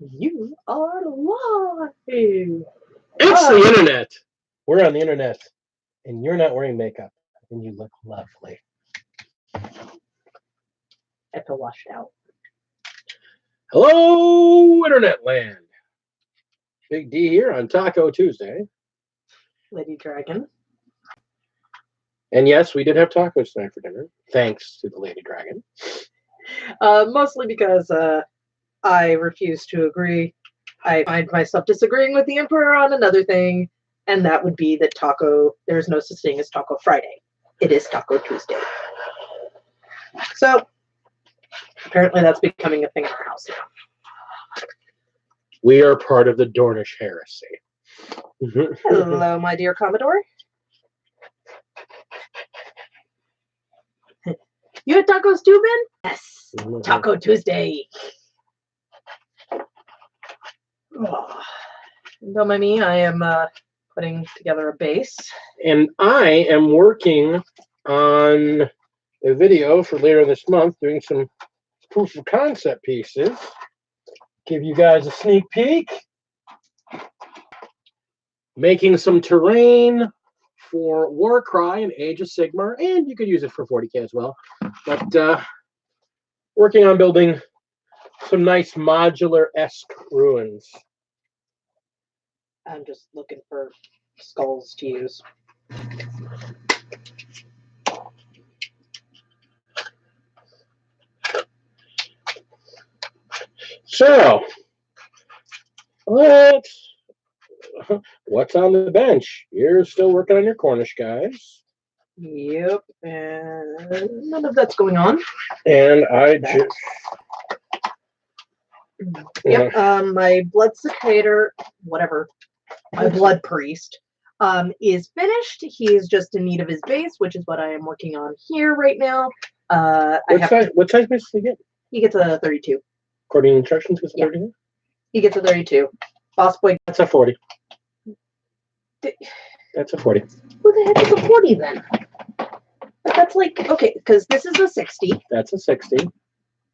You are live. It's the internet. We're on the internet, and you're not wearing makeup, and you look lovely. I feel washed out. Hello, internet land. Big D here on Taco Tuesday. Lady Dragon. And yes, we did have tacos tonight for dinner, thanks to the Lady Dragon. Mostly because I refuse to agree. I find myself disagreeing with the Emperor on another thing, and that would be that there's no such thing as Taco Friday. It is Taco Tuesday. So, apparently that's becoming a thing in our house now. We are part of the Dornish heresy. Hello, my dear Commodore. You had tacos too, Ben? Yes. Taco Tuesday. Oh. Don't mind me. I am putting together a base. And I am working on a video for later this month, doing some proof of concept pieces. Give you guys a sneak peek. Making some terrain for Warcry and Age of Sigmar, and you could use it for 40k as well. But working on building some nice modular-esque ruins. I'm just looking for skulls to use. So, what's on the bench? You're still working on your Cornish guys. Yep, and none of that's going on. And I just... Yep, my blood cicada, whatever, my blood priest, is finished. He is just in need of his base, which is what I am working on here right now. What size base does he get? He gets a 32. According to instructions, it's a 32? He gets a 32. Boss boy. That's a 40. That's a 40. Who the heck is a 40 then? That's like, okay, because this is a 60. That's a 60.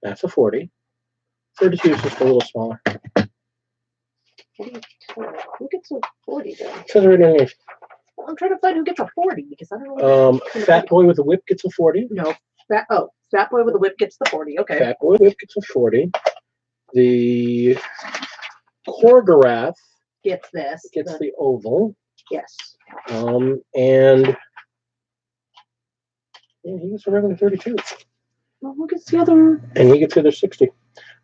That's a 40. 32 is just a little smaller. Who gets a 40 then? It says right underneath. I'm trying to find who gets a 40 because I don't know. Fat boy with a whip gets a 40. No, fat boy with a whip gets the 40. Okay. Fat boy with a whip gets a 40. The Korgorath gets this. Gets the oval. Yes. And he gets a regular 32. Well, who gets the other? And he gets the other 60.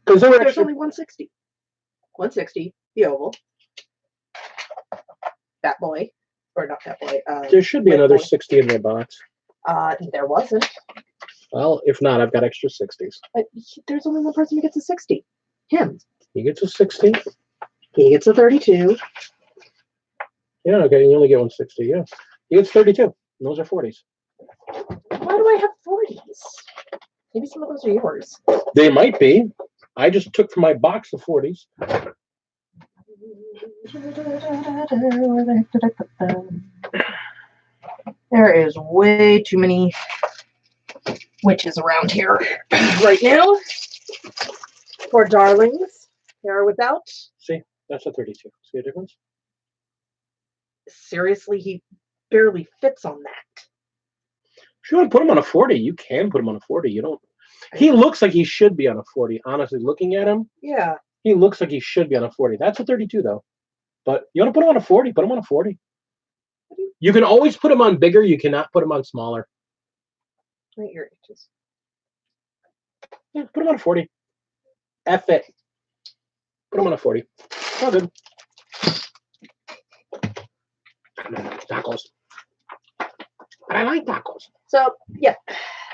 Because there's only 160. 160, the oval. Fat boy. Or not fat boy. There should be another 60 in their box. There wasn't. Well, if not, I've got extra 60s. There's only one person who gets a 60. Him. He gets a 60. He gets a 32. Yeah, okay, you only get 160, yeah. He gets 32. And those are 40s. Why do I have 40s? Maybe some of those are yours. They might be. I just took from my box of 40s. Where the heck did I put them? There is way too many witches around here right now. Poor darlings. They are without. See, that's a 32. See the difference? Seriously, he barely fits on that. If you want to put him on a 40, you can put him on a 40. You don't. He looks like he should be on a 40. Honestly, looking at him, yeah, he looks like he should be on a 40. That's a 32 though. But you want to put him on a 40? Put him on a 40. You can always put him on bigger. You cannot put him on smaller. Right, your inches. Yeah, put him on a 40. F it. Put him on a 40. All good. Tacos. But I like tacos. So yeah,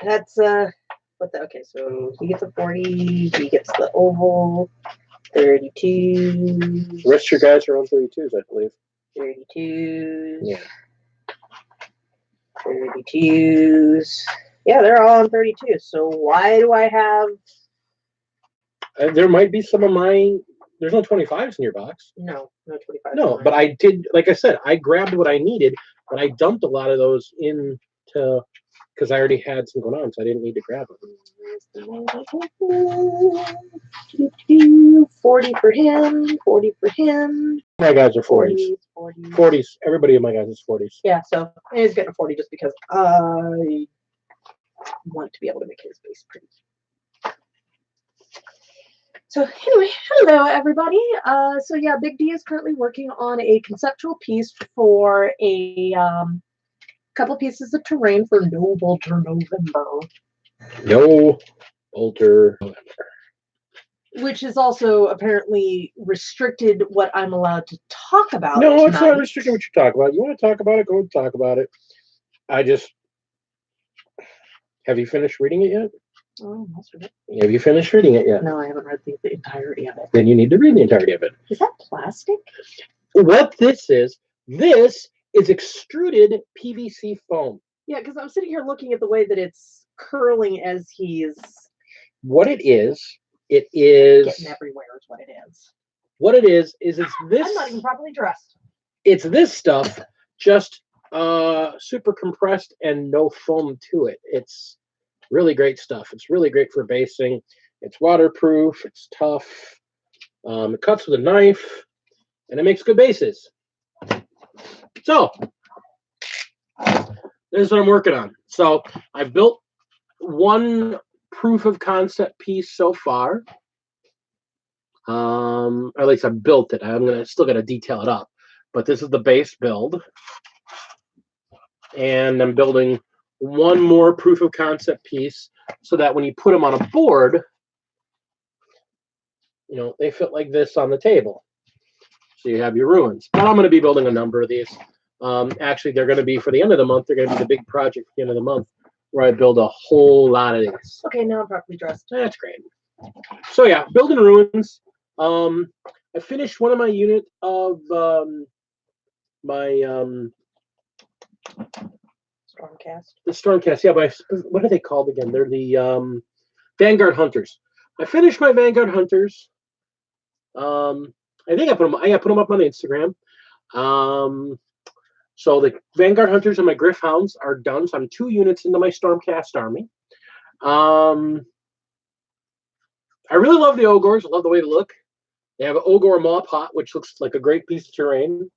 that's okay, so he gets a 40, he gets the oval, 32. The rest of your guys are on 32s, I believe. 32s. Yeah. 32s. Yeah, they're all on 32s. So why do I have? There might be some of mine. There's no 25s in your box. No 25s. No, but I did, like I said, I grabbed what I needed, but I dumped a lot of those into, because I already had some going on, so I didn't need to grab them. 40 for him, 40 for him. My guys are 40s. 40s. 40s. Everybody in my guys is 40s. Yeah, so he's getting a 40 just because I want to be able to make his base pretty. So anyway, hello everybody. So yeah, Big D is currently working on a conceptual piece for a couple pieces of terrain for No Bolter November. No Bolter November. Which is also apparently restricted what I'm allowed to talk about. No, tonight. it's not restricted what you talk about. You want to talk about it, go and talk about it. Have you finished reading it yet? Oh, most of it. Have you finished reading it yet? No, I haven't read the entirety of it. Then you need to read the entirety of it. Is that plastic? What this is extruded PVC foam. Yeah, because I'm sitting here looking at the way that it's curling as he's... What it is getting everywhere is what it is. What it is it's this. I'm not even properly dressed. It's this stuff, just super compressed and no foam to it. It's really great stuff. It's really great for basing. It's waterproof. It's tough. It cuts with a knife, and it makes good bases. So this is what I'm working on. So I built one proof of concept piece so far. Or at least I built it. I'm still gonna detail it up. But this is the base build. And I'm building one more proof of concept piece so that when you put them on a board, they fit like this on the table. So you have your ruins. But I'm going to be building a number of these. Actually, they're going to be for the end of the month. They're going to be the big project for the end of the month where I build a whole lot of these. Okay, now I'm properly dressed. That's great. So yeah, building ruins. I finished one of my unit of Stormcast. The Stormcast, yeah, but what are they called again? They're the Vanguard Hunters. I finished my Vanguard Hunters. I think I put them up on Instagram. So the Vanguard Hunters and my Griff Hounds are done. So I'm 2 units into my Stormcast army. I really love the Ogres. I love the way they look. They have an Ogre Maw Pot, which looks like a great piece of terrain.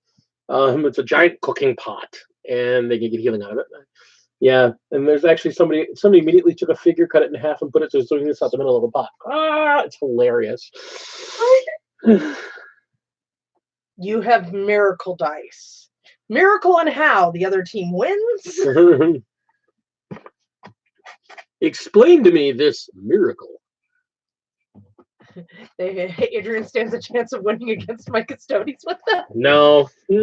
It's a giant cooking pot, and they can get healing out of it. Yeah, and there's actually somebody immediately took a figure, cut it in half, and put it so it's doing this out the middle of a pot. It's hilarious. You have miracle dice. Miracle on how the other team wins? Explain to me this miracle. Adrian stands a chance of winning against my custodians with them. No. No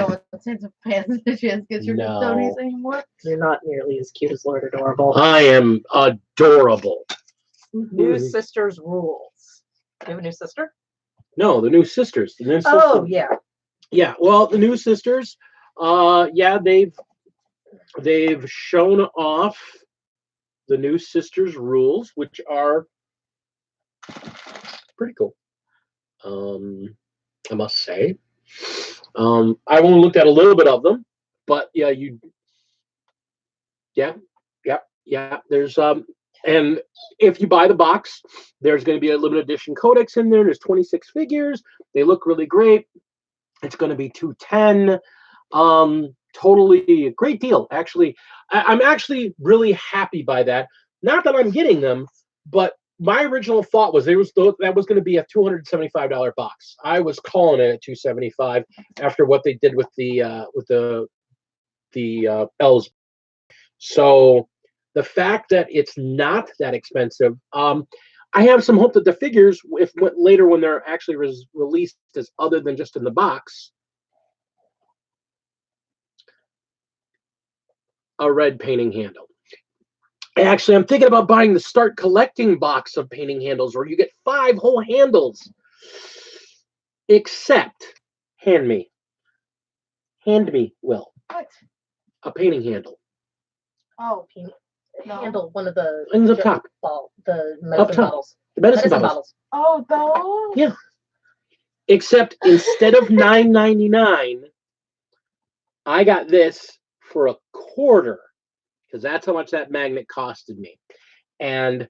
one stands a chance against your custodians anymore. You're not nearly as cute as Lord Adorable. I am adorable. New sisters rules. Do you have a new sister? No, the new sisters. The new sisters. Oh, yeah. Yeah, well, the new sisters, yeah, they've shown off the new sisters rules, which are pretty cool. I must say. I've only looked at a little bit of them, but yeah, there's and if you buy the box, there's going to be a limited edition codex in there. There's 26 figures. They look really great. It's going to be 210. Totally a great deal. Actually, I'm actually really happy by that. Not that I'm getting them, but my original thought was that was going to be a $275 box. I was calling it at $275 after what they did with the L's. So the fact that it's not that expensive, I have some hope that the figures, later when they're actually released as other than just in the box, a red painting handle. Actually, I'm thinking about buying the Start Collecting box of painting handles where you get 5 whole handles. Except, hand me, Will. What? A painting handle. Oh, No. Handle one of the Things up top. The medicine bottles. The medicine bottles. Oh, those? Yeah. Except instead of $9.99, I got this for a quarter. Because that's how much that magnet costed me. And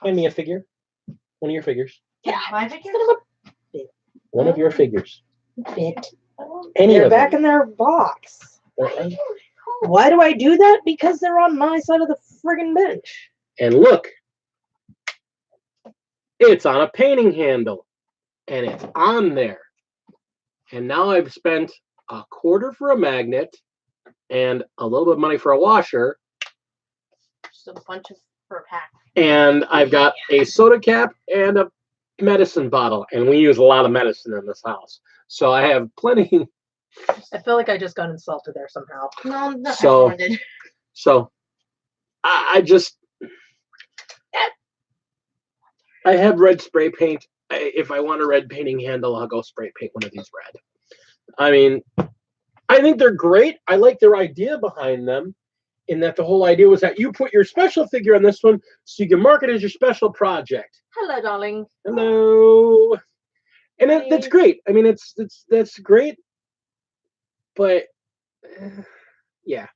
hand me a figure. One of your figures. My figures? One of your figures. Bit. Any They're of back them. in their box. Uh-uh. Why do I do that? Because they're on my side of the friggin' bench. And look, it's on a painting handle, and it's on there. And now I've spent $1 for a magnet and a little bit of money for a washer, Just a bunch of for a pack. and I've got a soda cap and a medicine bottle, and we use a lot of medicine in this house. So I have plenty. I feel like I just got insulted there somehow. No, not So- everyone did. So I just I have red spray paint. If I want a red painting handle, I'll go spray paint one of these red. I mean, I think they're great. I like their idea behind them, in that the whole idea was that you put your special figure on this one so you can mark it as your special project. Hello, darling. Hello. And that's great. I mean, that's great. But yeah,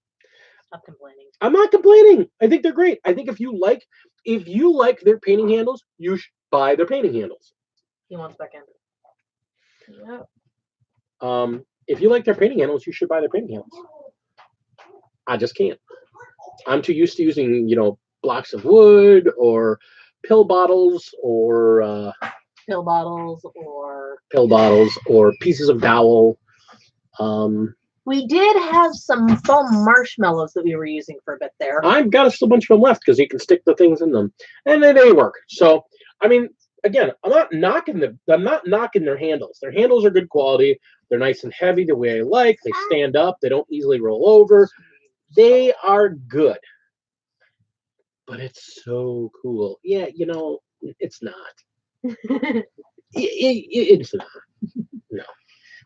Stop complaining. I'm not complaining. I think they're great. I think if you like their painting handles, you should buy their painting handles. He wants back in. Yeah. If you like their painting handles, you should buy their painting handles. I just can't. I'm too used to using, blocks of wood or pill bottles or Pill bottles or pieces of dowel. We did have some foam marshmallows that we were using for a bit there. I've got still a bunch of them left because you can stick the things in them, and they work. So, I mean, again, I'm not knocking their handles. Their handles are good quality. They're nice and heavy the way I like. They stand up. They don't easily roll over. They are good. But it's so cool. Yeah, it's not. It's not. No.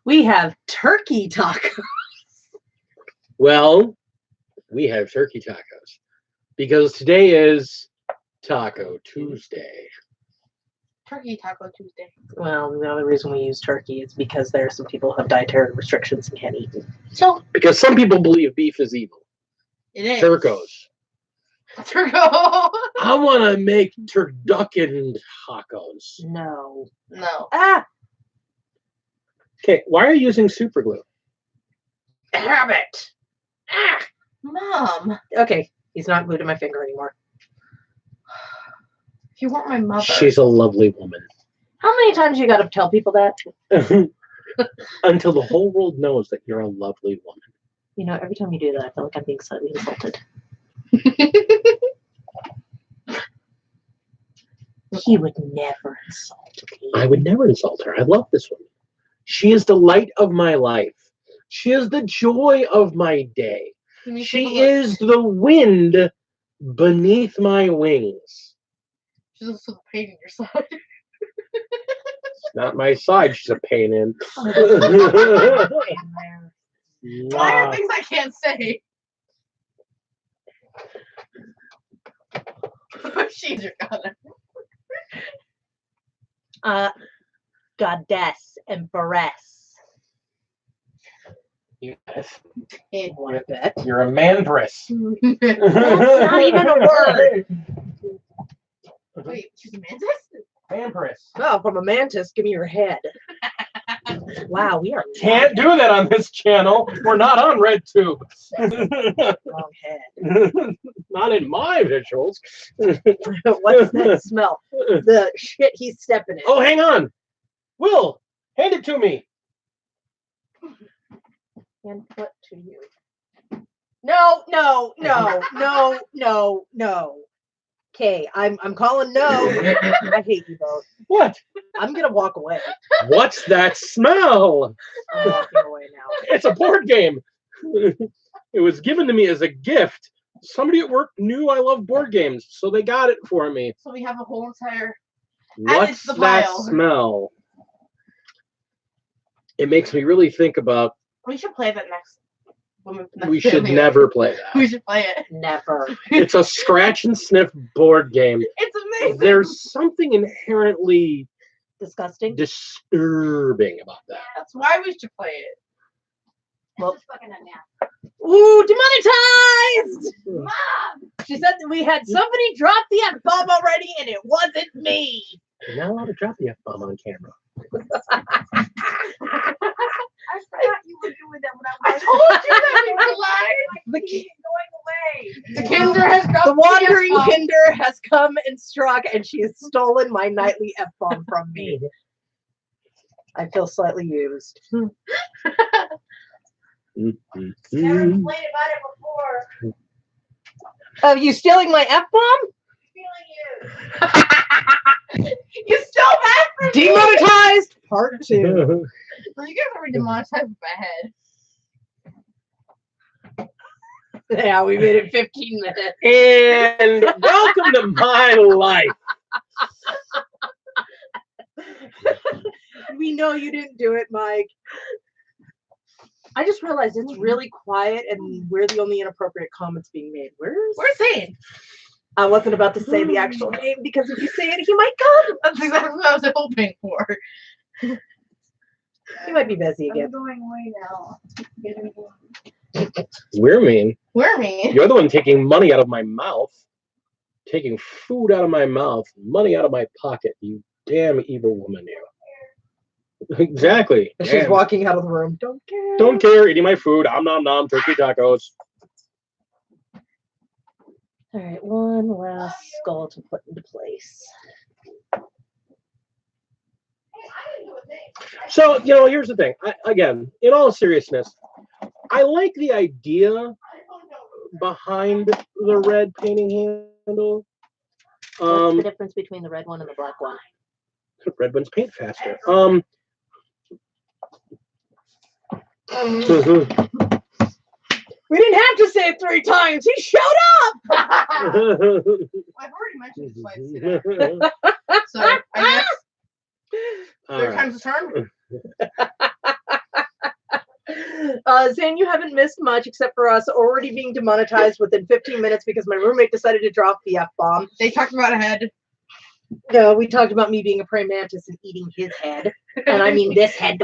We have turkey tacos. Well, we have turkey tacos because today is Taco Tuesday. Turkey Taco Tuesday. Well, the only reason we use turkey is because there are some people who have dietary restrictions and can't eat it. So Because some people believe beef is evil. it is. Turcos. Turco. I want to make turducken tacos. No. No. Ah! Okay, why are you using super glue? Habit! Ah! Mom. Okay, he's not glued to my finger anymore. If you weren't my mother. She's a lovely woman. How many times you gotta tell people that? Until the whole world knows that you're a lovely woman. Every time you do that, I feel like I'm being slightly insulted. He would never insult me. I would never insult her. I love this woman. She is the light of my life. She is the joy of my day. Let me take a She look. is the wind beneath my wings. She's also the pain in your side. It's not my side she's a pain in. Why are things I can't say? She's your goddess. Goddess, empress. Yes. Want to bet? You're a mandress. That's not even a word. Wait, she's a mantis? Mandress. Oh, from a mantis, give me your head. Wow, we are Can't do that on this channel. We're not on RedTube. wrong head. Not in my visuals. What's that smell? The shit he's stepping in. Oh, hang on. Will, hand it to me. And what to you? No, no, no, no, no, no. Okay, I'm calling no. I hate you both. What? I'm gonna walk away. What's that smell? I'm walking away now. It's a board game. It was given to me as a gift. Somebody at work knew I love board games, so they got it for me. So we have a whole entire. What's it's the that pile. smell? It makes me really think about We should play that next. we should never play that. We should play it. Never. It's a scratch and sniff board game. It's amazing. There's something inherently Disgusting. disturbing about that. That's why we should play it. Well, ooh, demonetized! Mom! She said that we had somebody drop the F-bomb already and it wasn't me. You're not allowed to drop the F-bomb on camera. I forgot you were doing that when I told you that we were live. The Kinder has dropped The wandering F-bomb. Kinder has come and struck, and she has stolen my nightly F-bomb from me. I feel slightly used. Never Mm-hmm. played about it before. Of you stealing my F-bomb? Feeling you. You stole that from me. Demonetized part 2. Well, you guys already demonetized my head. Yeah, we made it 15 minutes. And welcome to my life. We know you didn't do it, Mike. I just realized it's really quiet and we're the only inappropriate comments being made. We're saying. I wasn't about to say the actual name because if you say it, he might come. That's exactly what I was hoping for. He might be busy again. I'm going away now. We're mean. We're mean. You're the one taking money out of my mouth. Taking food out of my mouth. Money out of my pocket. You damn evil woman, you. Exactly. She's Damn. walking out of the room. Don't care. Don't care. Eating my food. Nom nom. Turkey tacos. All right, one last skull to put into place. So, here's the thing. Again, in all seriousness, I like the idea behind the red painting handle. What's the difference between the red one and the black one? Red ones paint faster. We didn't have to say it 3 times. He showed up. I've already mentioned it twice today. So I guess third time's the charm. Zane, you haven't missed much except for us already being demonetized within 15 minutes because my roommate decided to drop the F-bomb. They talked about a head. No, we talked about me being a praying mantis and eating his head. And I mean this head.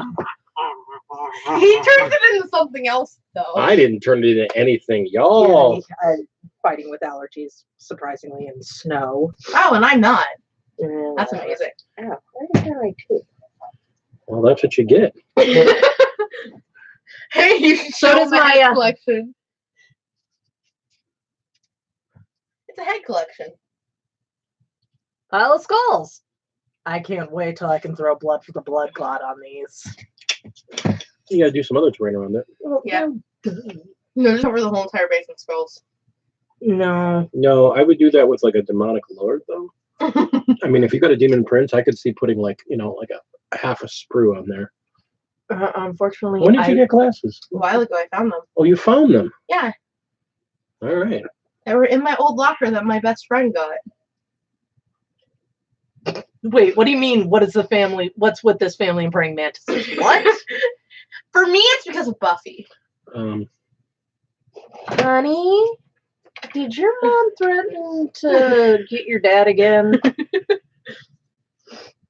He turned it into something else, though. I didn't turn it into anything, y'all. Yeah, fighting with allergies, surprisingly, and snow. Oh, and I'm not. Yeah. That's amazing. Yeah, where did I too? Well, that's what you get. Hey, you should So show does my my, head collection. It's a head collection. Pile of skulls. I can't wait till I can throw blood for the blood clot on these. You gotta do some other terrain around it. Yeah. No, just cover the whole entire base with skulls. No. No, I would do that with like a demonic lord, though. I mean, if you got a demon prince, I could see putting like a half a sprue on there. Unfortunately, When did you get glasses? A while ago, I found them. Oh, you found them. Yeah, All right. they were in my old locker that my best friend got. Wait, what do you mean? What is the family? What's with this family and praying mantises? What? For me, it's because of Buffy. Honey, did your mom threaten to get your dad again?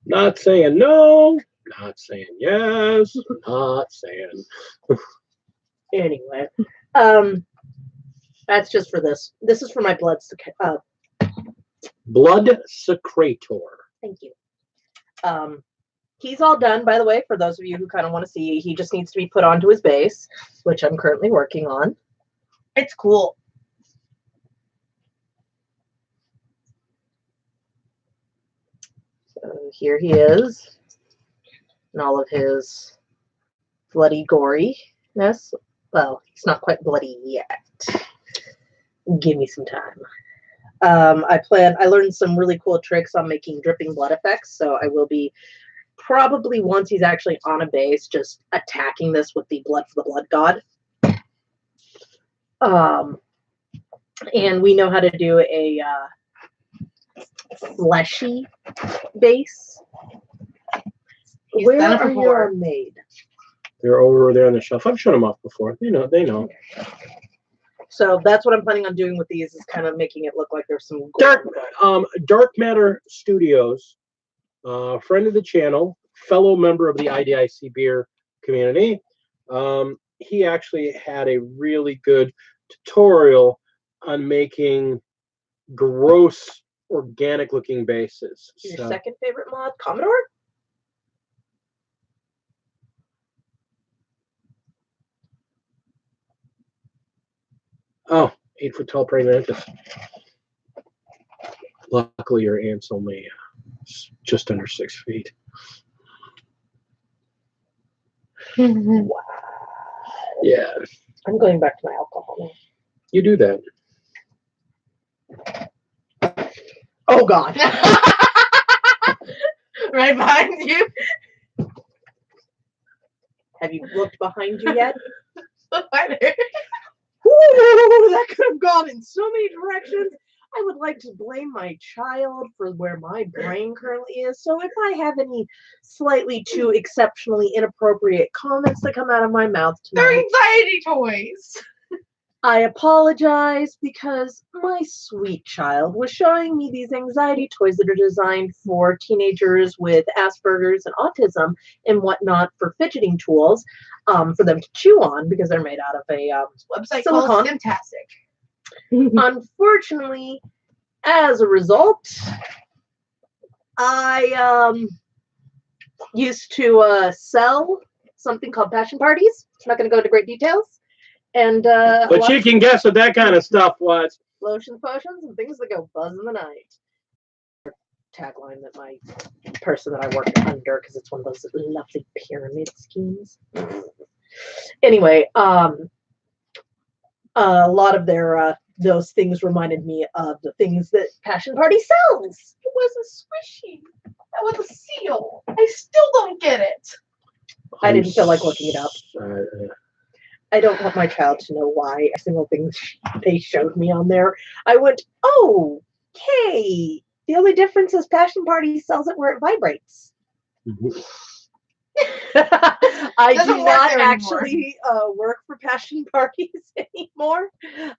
Not saying no. Not saying yes. Not saying. Anyway, that's just for this. This is for my blood. Blood Secretor. Thank you. He's all done, by the way, for those of you who kind of want to see. He just needs to be put onto his base, which I'm currently working on. It's cool. So here he is, and all of his bloody goriness. Well, he's not quite bloody yet. Give me some time. I learned some really cool tricks on making dripping blood effects, so I will be probably, once he's actually on a base, just attacking this with the blood for the blood god. And we know how to do a fleshy base. He's Where done it are before. your made? They're over there on the shelf. I've shown them off before. They know. So that's what I'm planning on doing with these, is kind of making it look like there's some Dark Matter Studios, friend of the channel, fellow member of the IDIC beer community. He actually had a really good tutorial on making gross organic looking bases. Your So, second favorite mod, Commodore? oh, 8-foot tall praying mantis. Luckily, your aunt's only just under 6 feet. Wow. Yeah, I'm going back to my alcohol now. you do that. Oh God. Right behind you. Have you looked behind you yet? Spider. Ooh, that could have gone in so many directions. I would like to blame my child for where my brain currently is. So if I have any slightly too exceptionally inappropriate comments that come out of my mouth They're tonight, anxiety toys. I apologize because my sweet child was showing me these anxiety toys that are designed for teenagers with Asperger's and autism and whatnot for fidgeting tools for them to chew on because they're made out of a Website silicone. called Simtastic. Unfortunately, as a result, I used to sell something called passion parties. I'm not going to go into great details. And But you can guess what that kind of stuff was. lotions, potions, and things that go buzz in the night. Tagline that my person that I work under, because it's one of those lovely pyramid schemes. Anyway, a lot of their those things reminded me of the things that Passion Party sells. It was a squishy. That was a seal. I still don't get it. I didn't feel like looking it up. Uh, I don't want my child to know why every single thing they showed me on there. I went, oh, okay. The only difference is Passion Party sells it where it vibrates. I Doesn't do work not there actually work for Passion Parties anymore.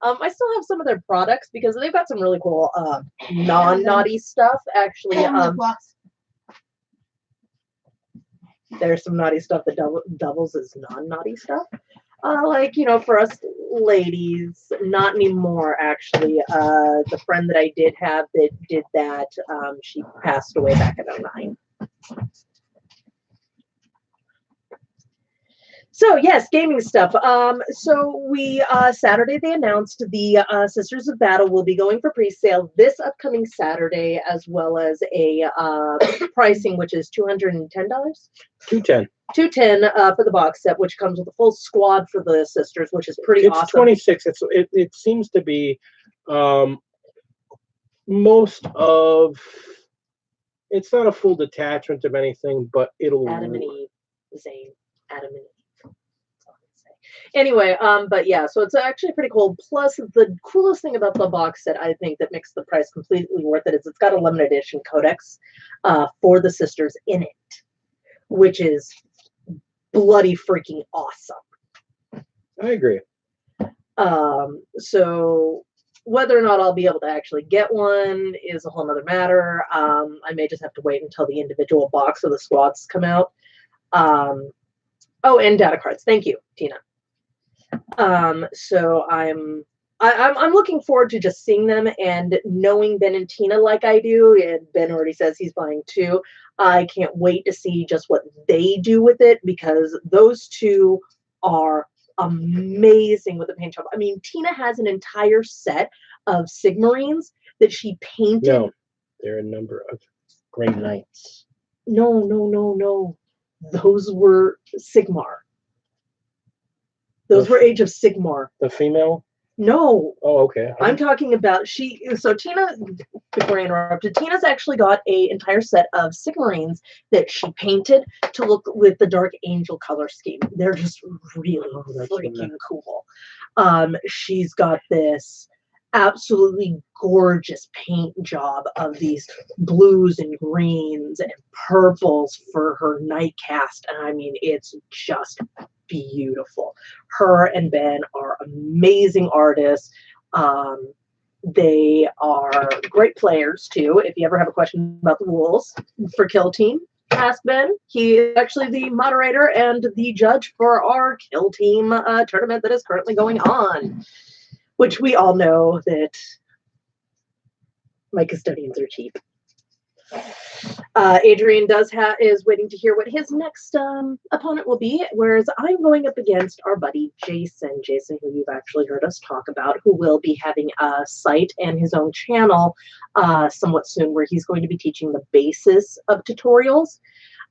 I still have some of their products because they've got some really cool non-naughty stuff. Actually, there's some naughty stuff that doubles as non-naughty stuff. Like, you know, for us ladies, not anymore, actually. The friend that I did have that did that, she passed away back in 2009. So, yes, gaming stuff. So we, Saturday, they announced the Sisters of Battle will be going for pre-sale this upcoming Saturday, as well as a pricing, which is $210? $210. $210 for the box set, which comes with a full squad for the sisters, which is pretty awesome. It's 26. It seems to be most of. It's not a full detachment of anything, but it'll. Adam and Eve, Zane, Adam and Eve. Anyway, but yeah, so it's actually pretty cool. Plus, the coolest thing about the box set, I think, that makes the price completely worth it is it's got a limited edition codex for the sisters in it, which is bloody freaking awesome. I agree. So whether or not I'll be able to actually get one is a whole nother matter. I may just have to wait until the individual box of the squads come out. Oh, and data cards. Thank you, Tina. So I'm looking forward to just seeing them and knowing Ben and Tina like I do. And Ben already says he's buying 2. I can't wait to see just what they do with it because those 2 are amazing with the paint job. I mean, Tina has an entire set of Sigmarines that she painted. No, there are a number of Grey Knights. No. Those were Sigmar. Those were Age of Sigmar. The female? No. Oh, okay. I'm talking about so Tina, before I interrupted, Tina's actually got an entire set of Sigmarines that she painted to look with the Dark Angel color scheme. They're just really freaking cool. She's got this absolutely gorgeous paint job of these blues and greens and purples for her night cast. And I mean, it's just beautiful. Her and Ben are amazing artists. They are great players too. If you ever have a question about the rules for Kill Team, ask Ben. He is actually the moderator and the judge for our Kill Team tournament that is currently going on, which we all know that My custodians are cheap. Adrian is waiting to hear what his next opponent will be, whereas I'm going up against our buddy Jason. Jason, who you've actually heard us talk about, who will be having a site and his own channel somewhat soon, where he's going to be teaching the basis of tutorials,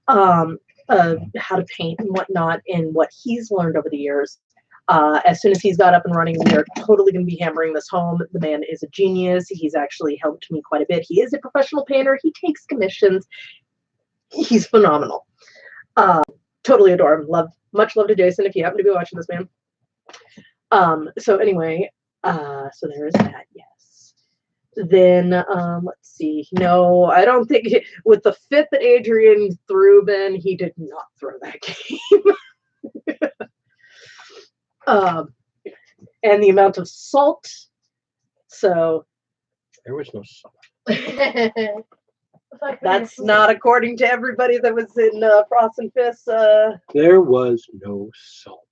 how to paint and whatnot, and what he's learned over the years. As soon as he's got up and running, we are totally going to be hammering this home. The man is a genius. He's actually helped me quite a bit. He is a professional painter. He takes commissions. He's phenomenal. Totally adore him. Much love to Jason if you happen to be watching this, man. So anyway, so there is that, yes. Then, let's see. No, I don't think, with the fit that Adrian threw, Ben, he did not throw that game. And the amount of salt. So there was no salt. That's not according to everybody that was in Frost and Fist. There was no salt.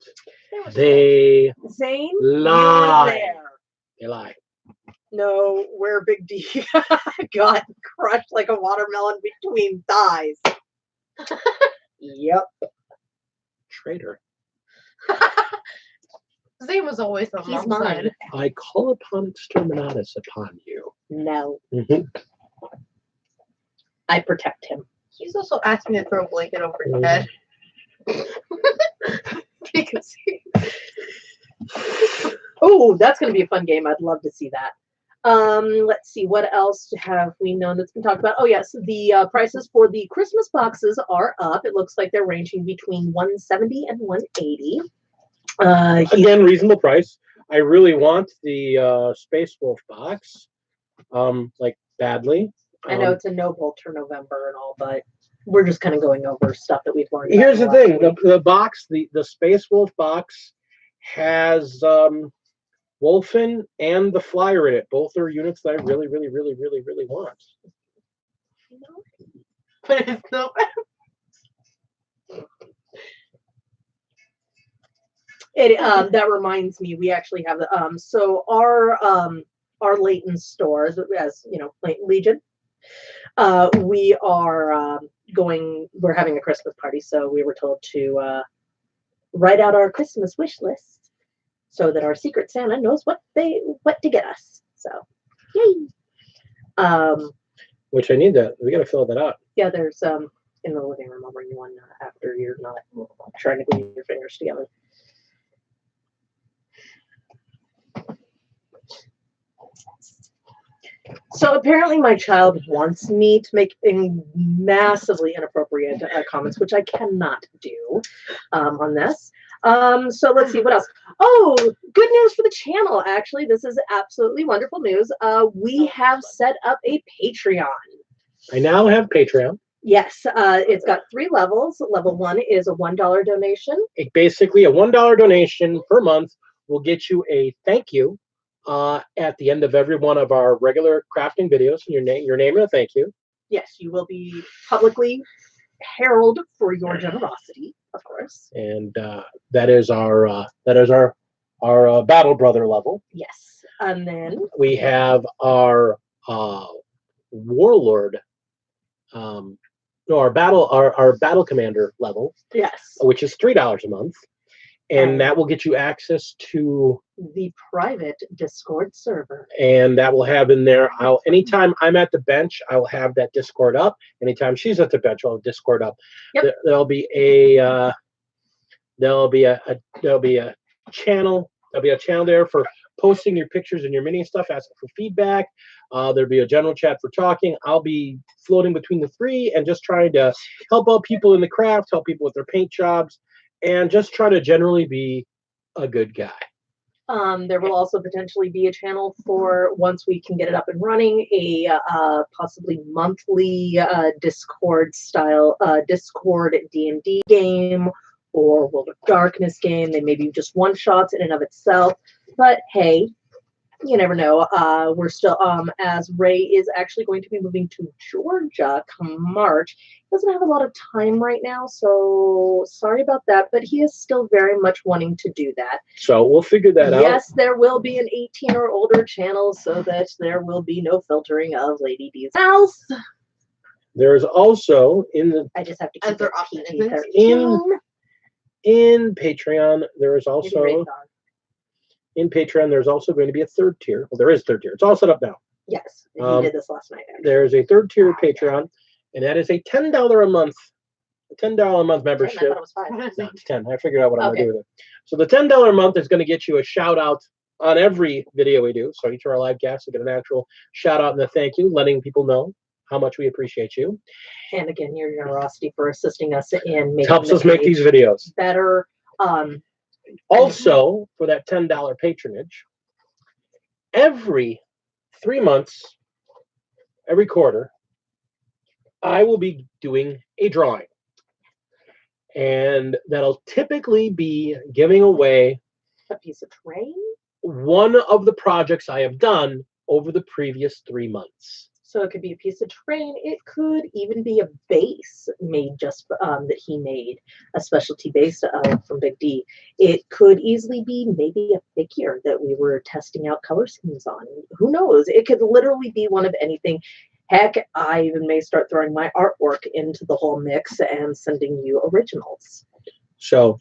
They Zane, lie. They lie. No, where Big D got crushed like a watermelon between thighs. Yep. Traitor. Zane was always on He's my mine. side. I call upon exterminatus upon you. No. Mm-hmm. I protect him. He's also asked me to throw a blanket over his head. Because Oh, that's going to be a fun game. I'd love to see that. Let's see. What else have we known that's been talked about? Oh, yes. The prices for the Christmas boxes are up. It looks like they're ranging between $170 and $180. Again, reasonable price. I really want the Space Wolf box, like badly. I know it's a no bolt for November and all, but we're just kind of going over stuff that we've learned. Here's the thing: the box, the Space Wolf box, has Wolfen and the Flyer in it. Both are units that I really, really, really, really, really want. but it's no. That reminds me, we actually have the so our Leighton store, as you know, Leighton Legion. We are we're having a Christmas party, so we were told to write out our Christmas wish list so that our Secret Santa knows what to get us. So, yay! Which I need that. We got to fill that out. Yeah, there's in the living room. I'll bring you one after you're not trying to glue your fingers together. So apparently my child wants me to make massively inappropriate comments, which I cannot do on this. So let's see what else. Oh, good news for the channel. Actually, this is absolutely wonderful news. We have set up a Patreon. I now have Patreon. Yes, it's got 3 levels. Level 1 is a $1 donation. Basically, a $1 donation per month will get you a thank you at the end of every one of our regular crafting videos. Your name and a thank you. Yes, you will be publicly heralded for your generosity, of course. And that is our Battle Brother level. Yes, and then we have our Warlord. Our Battle Commander level. Yes, which is $3 a month. And that will get you access to the private Discord server. And that will have in there, anytime I'm at the bench, I will have that Discord up. Anytime she's at the bench, I'll have Discord up. Yep. There'll be a channel. There'll be a channel there for posting your pictures and your mini stuff, asking for feedback. There'll be a general chat for talking. I'll be floating between the 3 and just trying to help out people in the craft, help people with their paint jobs, and just try to generally be a good guy. There will also potentially be a channel for, once we can get it up and running, a possibly monthly Discord D&D game or World of Darkness game. They may be just one-shots in and of itself. But hey, you never know. We're still, as Ray is actually going to be moving to Georgia come March. He doesn't have a lot of time right now, so sorry about that, but he is still very much wanting to do that. So we'll figure that out. Yes, there will be an 18 or older channel so that there will be no filtering of Lady D's house. There is also I just have to keep As there it often PG-13. in Patreon, there is Maybe also Radar. in Patreon, there's also going to be a third tier. Well, there is a third tier. It's all set up now. Yes, he Um, did this last night. Actually. There's a third tier Patreon, and that is a $10 a month, membership. I thought it was 5. No, it's 10. I figured out what I'm Okay. going to do with it. So the $10 a month is going to get you a shout out on every video we do. So each of our live guests will get an actual shout out and a thank you, letting people know how much we appreciate you. And again, your generosity for assisting us in making Helps the us make page these videos. better. Also, for that $10 patronage, every 3 months, every quarter, I will be doing a drawing. And that'll typically be giving away a piece of terrain. One of the projects I have done over the previous 3 months. So it could be a piece of terrain. It could even be a base made just that he made, a specialty base from Big D. It could easily be maybe a figure that we were testing out color schemes on. Who knows? It could literally be one of anything. Heck, I even may start throwing my artwork into the whole mix and sending you originals. So,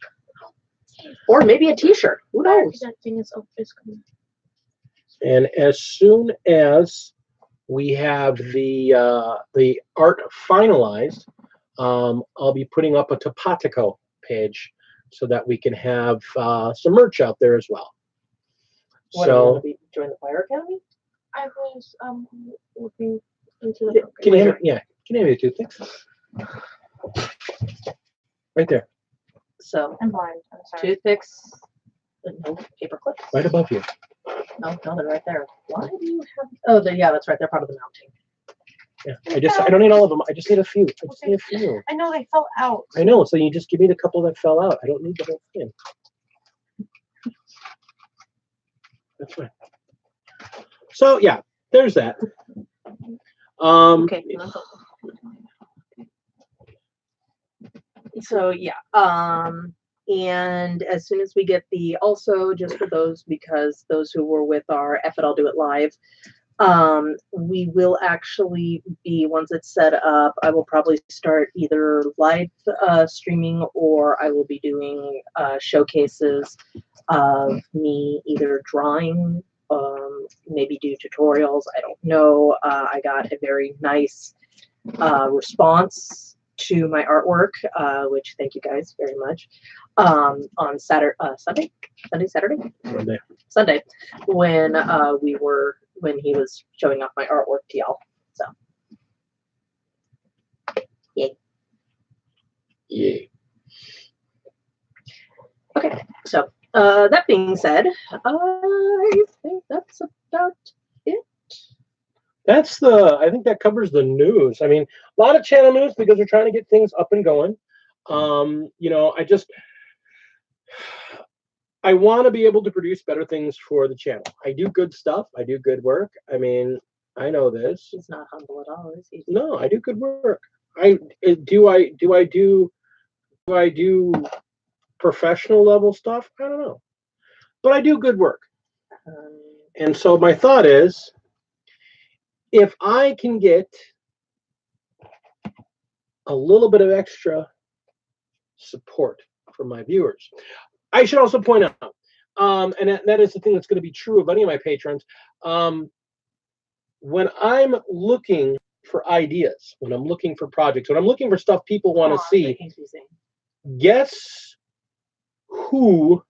or maybe a T-shirt. Who knows? That thing is coming. And as soon as we have the art finalized, I'll be putting up a Topatico page so that we can have some merch out there as well. What, so, do you join the Fire Academy? I was looking into the program. Can you hand me the toothpicks? Right there. So I'm blind. I'm sorry. toothpicks, no paper clips. Right above you. No, they're right there. Why do you have? Oh, yeah, that's right. They're part of the mounting. Yeah, I don't need all of them. I just need a few. I just need a few. I know they fell out. I know. So you just give me the couple that fell out. I don't need the whole thing. That's fine. So yeah, there's that. Okay. So yeah, and as soon as we get the, also just for those, because those who were with our F It I'll Do It Live, we will actually be, once it's set up, I will probably start either live streaming, or I will be doing showcases of me either drawing, maybe do tutorials. I don't know. I got a very nice response to my artwork, which thank you guys very much. On Sunday, when when he was showing off my artwork to y'all. So, yay. Yay. Okay, so that being said, I think that's about it. I think that covers the news. I mean, a lot of channel news because we're trying to get things up and going. You know, I want to be able to produce better things for the channel. I do good stuff. I do good work. I mean, I know this. He's not humble at all, is he? No, I do good work. Do I do professional level stuff? I don't know. But I do good work. And so my thought is, if I can get a little bit of extra support from my viewers. I should also point out, and that is the thing that's going to be true of any of my patrons, when I'm looking for ideas, when I'm looking for projects, when I'm looking for stuff people want to see, guess who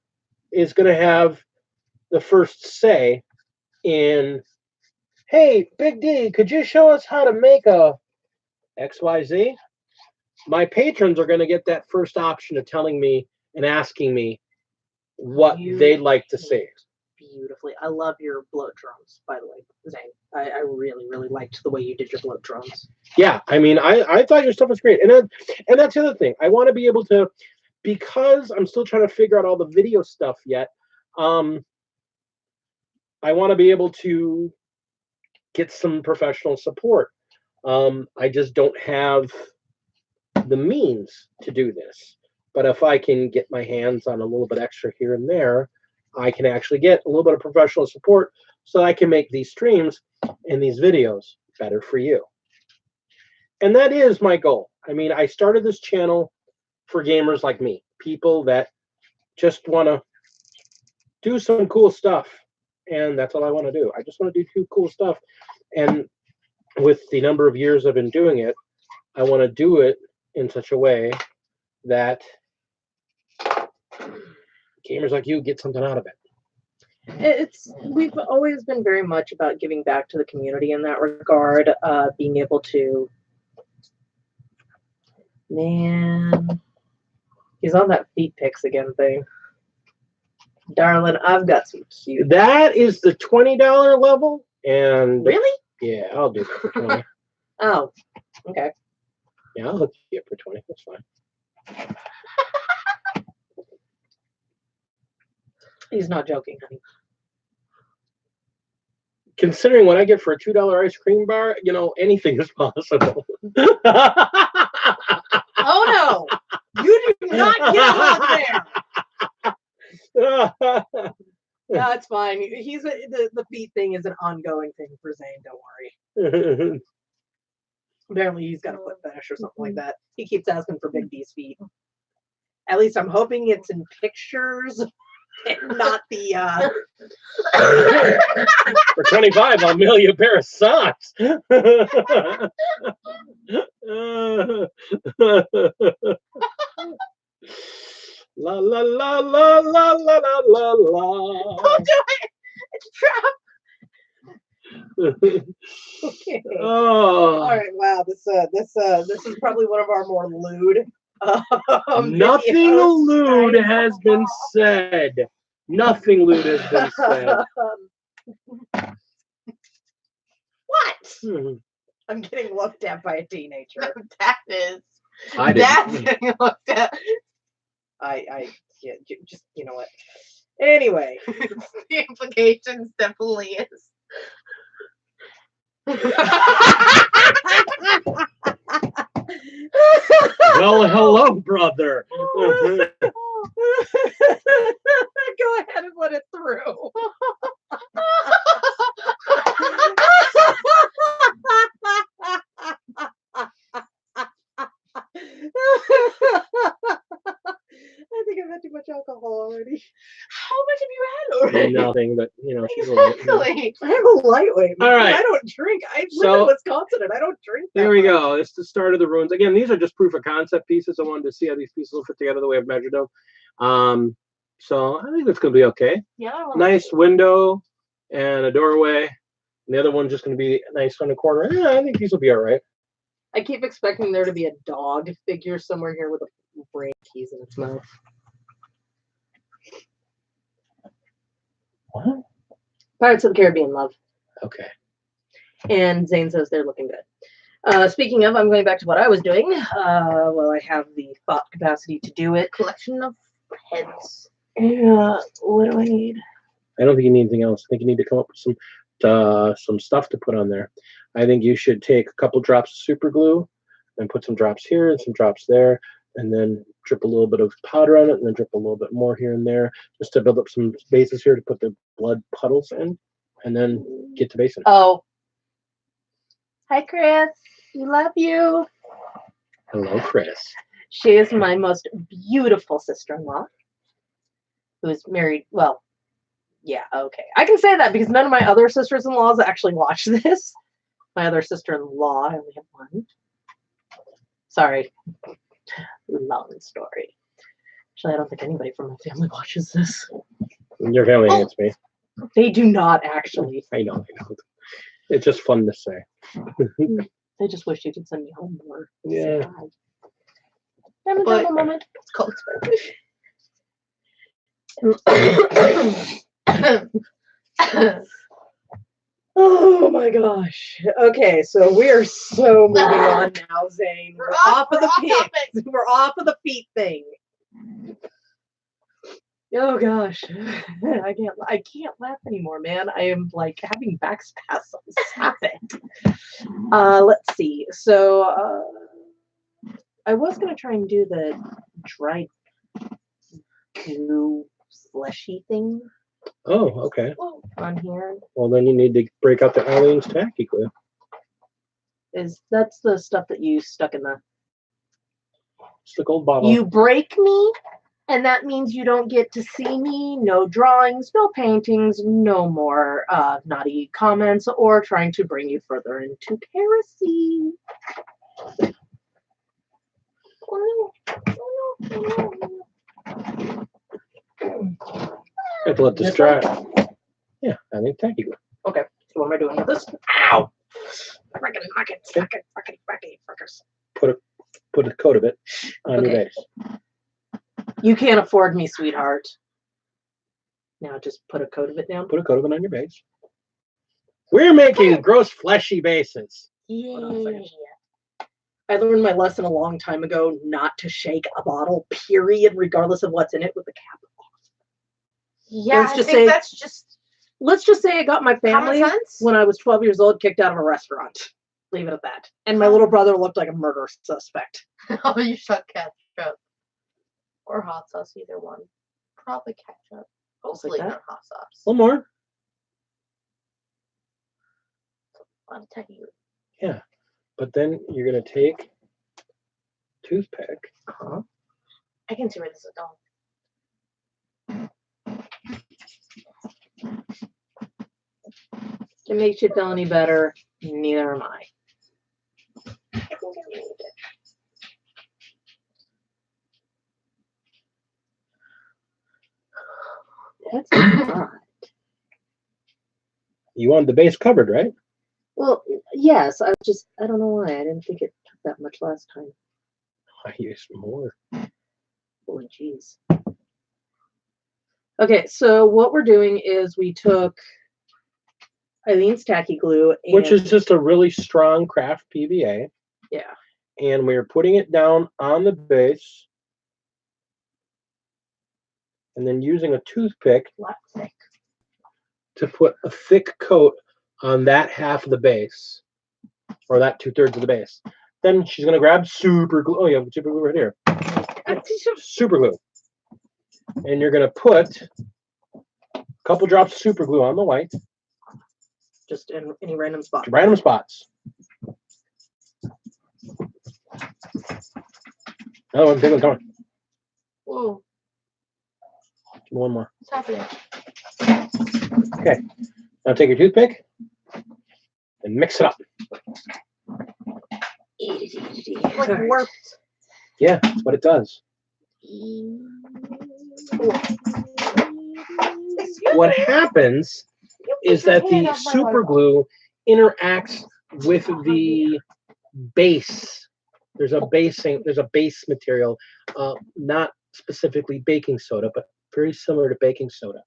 is going to have the first say in, hey, Big D, could you show us how to make a XYZ? My patrons are going to get that first option of telling me and asking me what they'd like to see. Beautifully. I love your bloat drums, by the way, Zane. I really, really liked the way you did your bloat drums. Yeah, I mean, I thought your stuff was great. And that's the other thing. I want to be able to, because I'm still trying to figure out all the video stuff yet, I I want to be able to get some professional support. I just don't have the means to do this. But if I can get my hands on a little bit extra here and there, I can actually get a little bit of professional support so I can make these streams and these videos better for you. And that is my goal. I mean, I started this channel for gamers like me, people that just want to do some cool stuff. And that's all I want to do. I just want to do cool stuff. And with the number of years I've been doing it, I want to do it in such a way that gamers like you get something out of it. We've always been very much about giving back to the community in that regard, being able to, man, he's on that feet pics again thing. Darling, I've got some cute. That is the $20 level, and Really? yeah, I'll do it for 20. Oh, okay. Yeah, I'll hook you up for 20. That's fine. He's not joking, honey. Considering what I get for a $2 ice cream bar, you know, anything is possible. Oh no! You do not get on there. No, it's fine. The feet thing is an ongoing thing for Zane. Don't worry. Apparently, he's got a foot fetish or something like that. He keeps asking for Big D's feet. At least I'm hoping it's in pictures and not the. For 25, I'll mail you a pair of socks. La la la la la la la la la. Don't do it. It's a trap. Okay. Oh. All right. Wow. This is probably one of our more lewd. Nothing videos. lewd has been said. Nothing lewd has been said. What? I'm getting looked at by a teenager. That is. I That's didn't. getting looked at. Yeah, just, you know what? Anyway. The implications definitely is. Well, hello, brother. Go ahead and let it through. I think I've had too much alcohol already. How much have you had already? Nothing, but you know, she's a little- Exactly. I'm a lightweight. Man. All right. I don't drink. I live So- in Wisconsin and I don't drink. That There we much. go. It's the start of the ruins. Again, these are just proof of concept pieces. I wanted to see how these pieces will fit together the way I've measured them. So I think it's going to be okay. Yeah. Nice window and a doorway. And the other one's just going to be nice on the corner. Yeah, I think these will be all right. I keep expecting there to be a dog figure somewhere here with a brain keys in its mouth. What? Pirates of the Caribbean, love. Okay. And Zane says they're looking good. Speaking of, I'm going back to what I was doing. Well, I have the thought capacity to do it. Collection of heads. Yeah. What do I need? I don't think you need anything else. I think you need to come up with some stuff to put on there. I think you should take a couple drops of super glue and put some drops here and some drops there, and then drip a little bit of powder on it, and then drip a little bit more here and there, just to build up some bases here to put the blood puddles in, and then get to basing. Oh. Hi, Chris. We love you. Hello, Chris. She is my most beautiful sister-in-law, who is married. Well, yeah, okay. I can say that because none of my other sisters-in-laws actually watch this. My other sister-in-law, I only have one. Sorry. Long story. Actually, I don't think anybody from my family watches this. Your family hates me. They do not actually. I know. It's just fun to say. I just wish you could send me home more. Yeah. Have a But- moment. It's called Oh my gosh. Okay, so we are so moving on now, Zane. We're off of the topic. pics. We're off of the feet thing. Oh gosh, I can't laugh anymore, man. I am like having back spasms. Stop it. Let's see. So I was gonna try and do the dried goo slushy thing Oh, okay. on here. Well, then you need to break out the Aleene's tacky glue. That's the stuff that you stuck in the. It's the gold bottle. You break me, and that means you don't get to see me. No drawings, no paintings, no more naughty comments or trying to bring you further into heresy. Oh, no. I have to let this This dry. one? Yeah, I think tacky glue. Okay, so what am I doing with this? Ow! Fuckers. Put a coat of it on your Okay. base. You can't afford me, sweetheart. Now just put a coat of it down. Put a coat of it on your base. We're making gross fleshy bases. Hold on a second. I learned my lesson a long time ago not to shake a bottle, period, regardless of what's in it with the cap off. Yeah, Let's I just think say- that's just Let's just say I got my family common sense. when I was 12 years old kicked out of a restaurant. Leave it at that. And my little brother looked like a murder suspect. Oh, you shot ketchup or hot sauce, either one. Probably ketchup. Hopefully that? not hot sauce. One more. I'll tell you. Yeah. But then you're going to take toothpick. I can see where this is going. If it makes you feel any better, neither am I. I think I made it. That's odd. You want the base covered, right? Well, yes, I don't know why. I didn't think it took that much last time. I used more. Holy jeez. Okay, so what we're doing is we took Eileen's tacky glue, and, Which is just a really strong craft PVA. yeah, And we're putting it down on the base. And then using a toothpick Black thick. to put a thick coat on that half of the base. Or that 2/3 of the base. Then she's going to grab super glue. Oh, yeah, super glue right here. Super glue. And you're going to put a couple drops of super glue on the white. just in any random spot. Random spots. Another one, big one, come on. Whoa, One more. what's happening? Okay. Now take your toothpick and mix it up. Like warped. Yeah, that's what it does. What happens is that the super glue interacts with the base. There's a base material, not specifically baking soda, but very similar to baking soda.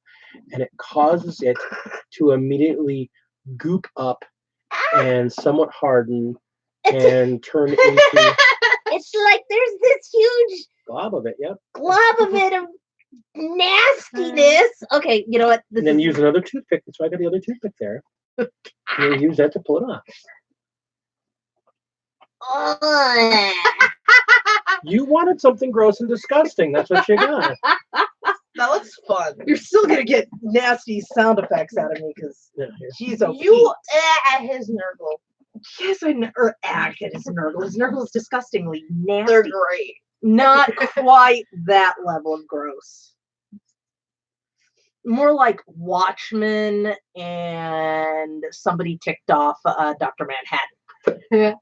And it causes it to immediately goop up and somewhat harden and turn into It's like there's this huge glob of it, yep. glob of it of nastiness. Okay, you know what? This And then is- use another toothpick. That's why I got the other toothpick there. And you use that to pull it off. Ugh. You wanted something gross and disgusting. That's what you got. That looks fun. You're still gonna get nasty sound effects out of me because Yeah, here. she's a You at his nurgle. Yes, I never acted as Nurgle. His Nurgle is disgustingly nasty. They're great. Not quite that level of gross. More like Watchmen and somebody ticked off Dr. Manhattan. Yeah.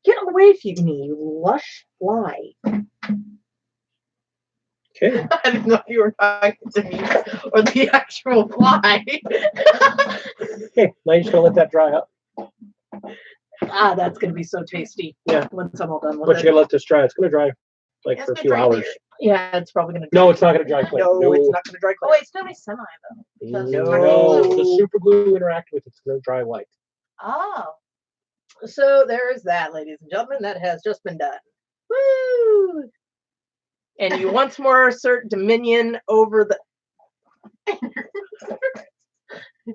Get away from me, you lush fly. Okay. I didn't know if you were talking to me or the actual fly. Okay. Now you're just gonna let that dry up. Ah, that's gonna be so tasty. Yeah. Once I'm all done with But you it. gotta let this dry. It's gonna dry like It's for a gonna few dry hours. clear. Yeah, it's probably gonna. No, it's not gonna dry quick. No, it's not gonna dry Oh, quick. it's gonna be semi though. No, No. the super glue interact with it's gonna dry white. Oh. So there's that, ladies and gentlemen. That has just been done. Woo! And you once more assert dominion over the.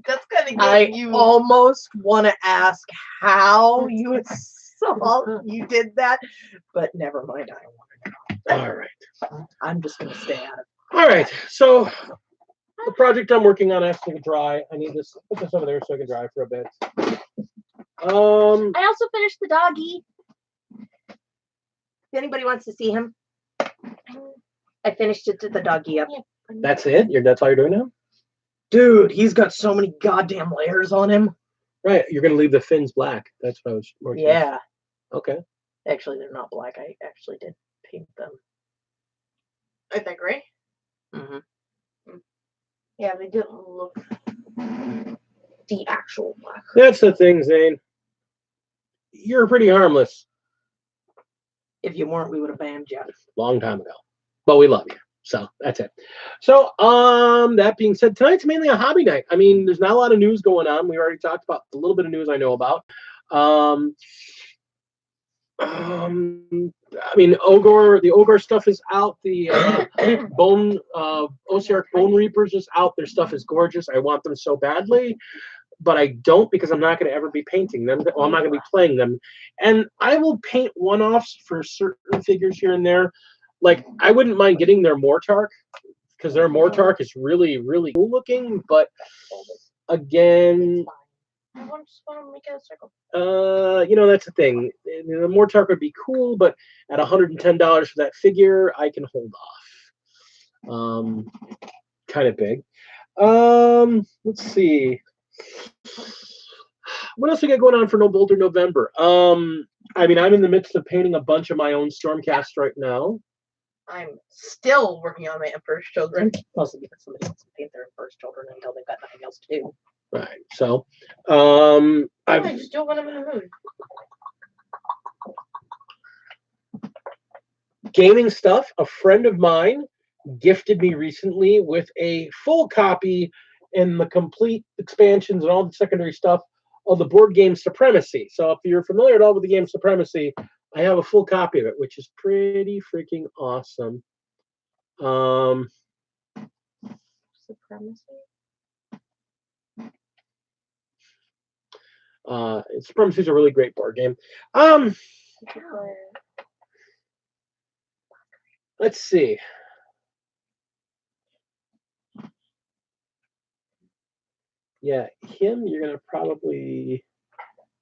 That's gonna get I you. almost want to ask how you you did that, but never mind. I don't want to know. All right. I'm just gonna stay out of All right. So the project I'm working on has to dry. I need this. Put this over there so I can dry for a bit. I also finished the doggy. If anybody wants to see him, I finished it to the doggy up. That's it. That's all you're doing now. Dude, he's got so many goddamn layers on him. Right. You're gonna leave the fins black. That's what I was working on. Yeah. Okay. Actually, they're not black. I actually did paint them. Are they gray? Mm-hmm. Yeah, they didn't look the actual black. That's the thing, Zane. You're pretty harmless. If you weren't, we would have banned you. Long time ago. But we love you. So that's it. So that being said, tonight's mainly a hobby night. I mean, there's not a lot of news going on. We already talked about a little bit of news I know about. I mean, the Ogre stuff is out. The Osiark Bone Reapers is out. Their stuff is gorgeous. I want them so badly, but I don't because I'm not going to ever be painting them. Well, I'm not going to be playing them. And I will paint one-offs for certain figures here and there. Like, I wouldn't mind getting their Mortark because their Mortark is really, really cool looking. But again, I just want to make it a circle. that's the thing. The Mortark would be cool, but at $110 for that figure, I can hold off. Kind of big. Let's see. What else we got going on for No Boulder November? I mean, I'm in the midst of painting a bunch of my own Stormcast right now. I'm still working on my Emperor's Children. Mostly because somebody wants to paint their first children until they've got nothing else to do. Right. So, I just do it when I'm in the mood. Gaming stuff. A friend of mine gifted me recently with a full copy and the complete expansions and all the secondary stuff of the board game Supremacy. So if you're familiar at all with the game Supremacy, I have a full copy of it, which is pretty freaking awesome. Supremacy? Supremacy is a really great board game. Let's see. Yeah, him, you're going to probably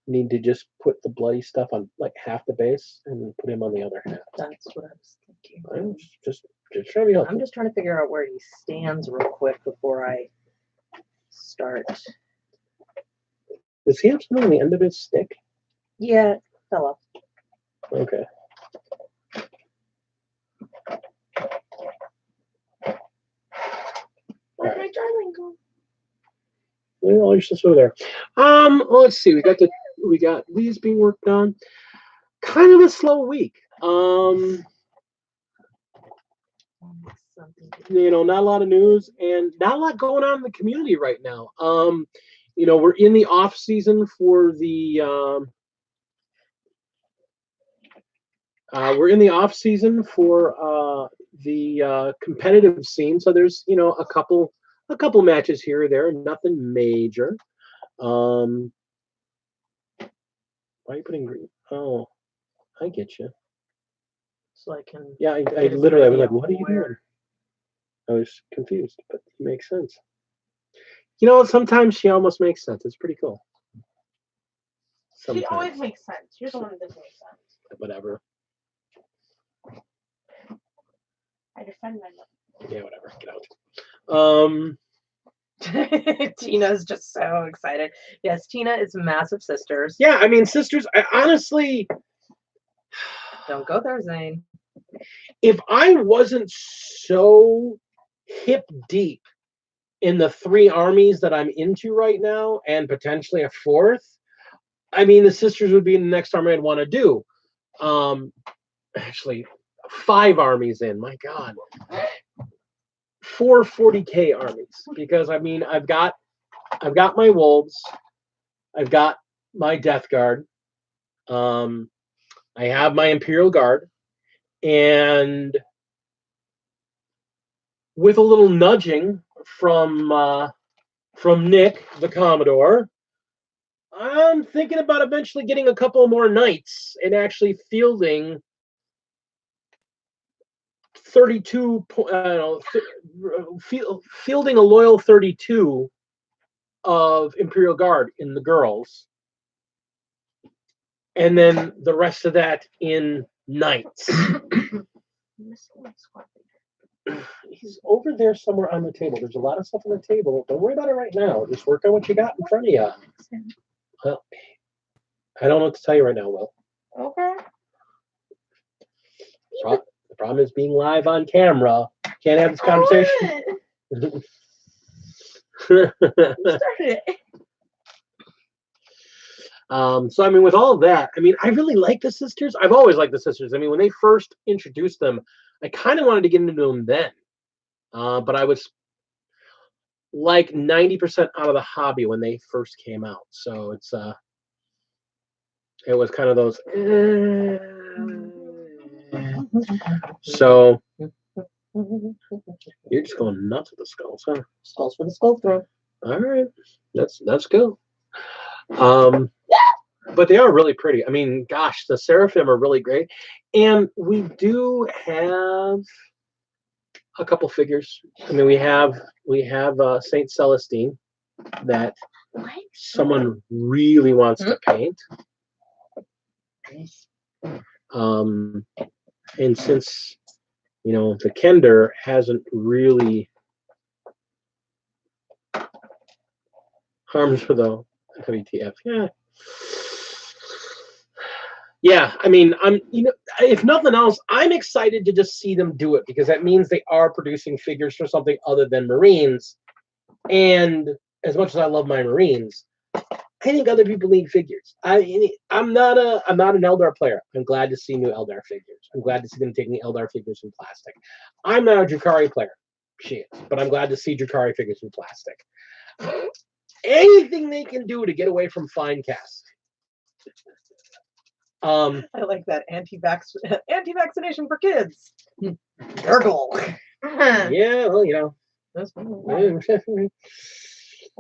need to just put the bloody stuff on like half the base and put him on the other half. That's what I was thinking. I'm just trying to be helpful. I'm just trying to figure out where he stands real quick before I start. Does he have something on the end of his stick? Yeah, it fell off. Okay. Where'd my darling go? Well, all your stuff's over there. Let's see. We got these being worked on. Kind of a slow week. Not a lot of news and not a lot going on in the community right now. We're in the off season for the competitive scene. So there's a couple matches here or there, nothing major. Why are you putting green? Oh, I get you. So I can. Yeah, I literally was like, what are you doing? I was confused, but it makes sense. Sometimes she almost makes sense. It's pretty cool. Sometimes. She always makes sense. You're the one that doesn't make sense. Whatever. I defend myself. Yeah, whatever. Get out. Tina's just so excited. Yes, Tina is massive sisters. Yeah, I mean, sisters, I honestly... Don't go there, Zane. If I wasn't so hip deep in the 3 armies that I'm into right now, and potentially a 4th, I mean, the sisters would be the next army I'd want to do. Actually, 5 armies in. My God. 4 40K armies, because I mean, I've got my wolves, I've got my Death Guard, I have my Imperial Guard, and with a little nudging from Nick, the Commodore, I'm thinking about eventually getting a couple more nights and actually fielding 32, fielding a loyal 32 of Imperial Guard in the girls, and then the rest of that in knights. He's over there somewhere on the table. There's a lot of stuff on the table. Don't worry about it right now. Just work on what you got in front of you. Well, I don't know what to tell you right now, Will. Okay. The problem is being live on camera. Can't have this conversation. So I mean, with all of that, I mean, I really like the sisters. I've always liked the sisters. I mean, when they first introduced them, I kind of wanted to get into them then, but I was like 90% out of the hobby when they first came out. So it was kind of those. So you're just going nuts with the skulls, huh? Skulls for the skull throw. All right, let's go. But they are really pretty. I mean, gosh, the Seraphim are really great, and we do have a couple figures. I mean, we have Saint Celestine that someone really wants to paint. And since the Kender hasn't really harmed for the WTF, yeah. I mean, if nothing else, I'm excited to just see them do it, because that means they are producing figures for something other than Marines. And as much as I love my Marines, I think other people need figures. I'm not an Eldar player. I'm glad to see new Eldar figures. I'm glad to see them taking the Eldar figures in plastic. I'm not a Drukhari player. She is, but I'm glad to see Drukhari figures in plastic. Anything they can do to get away from Finecast. I like that anti-vaccination for kids. Gurgle. Yeah, well, That's What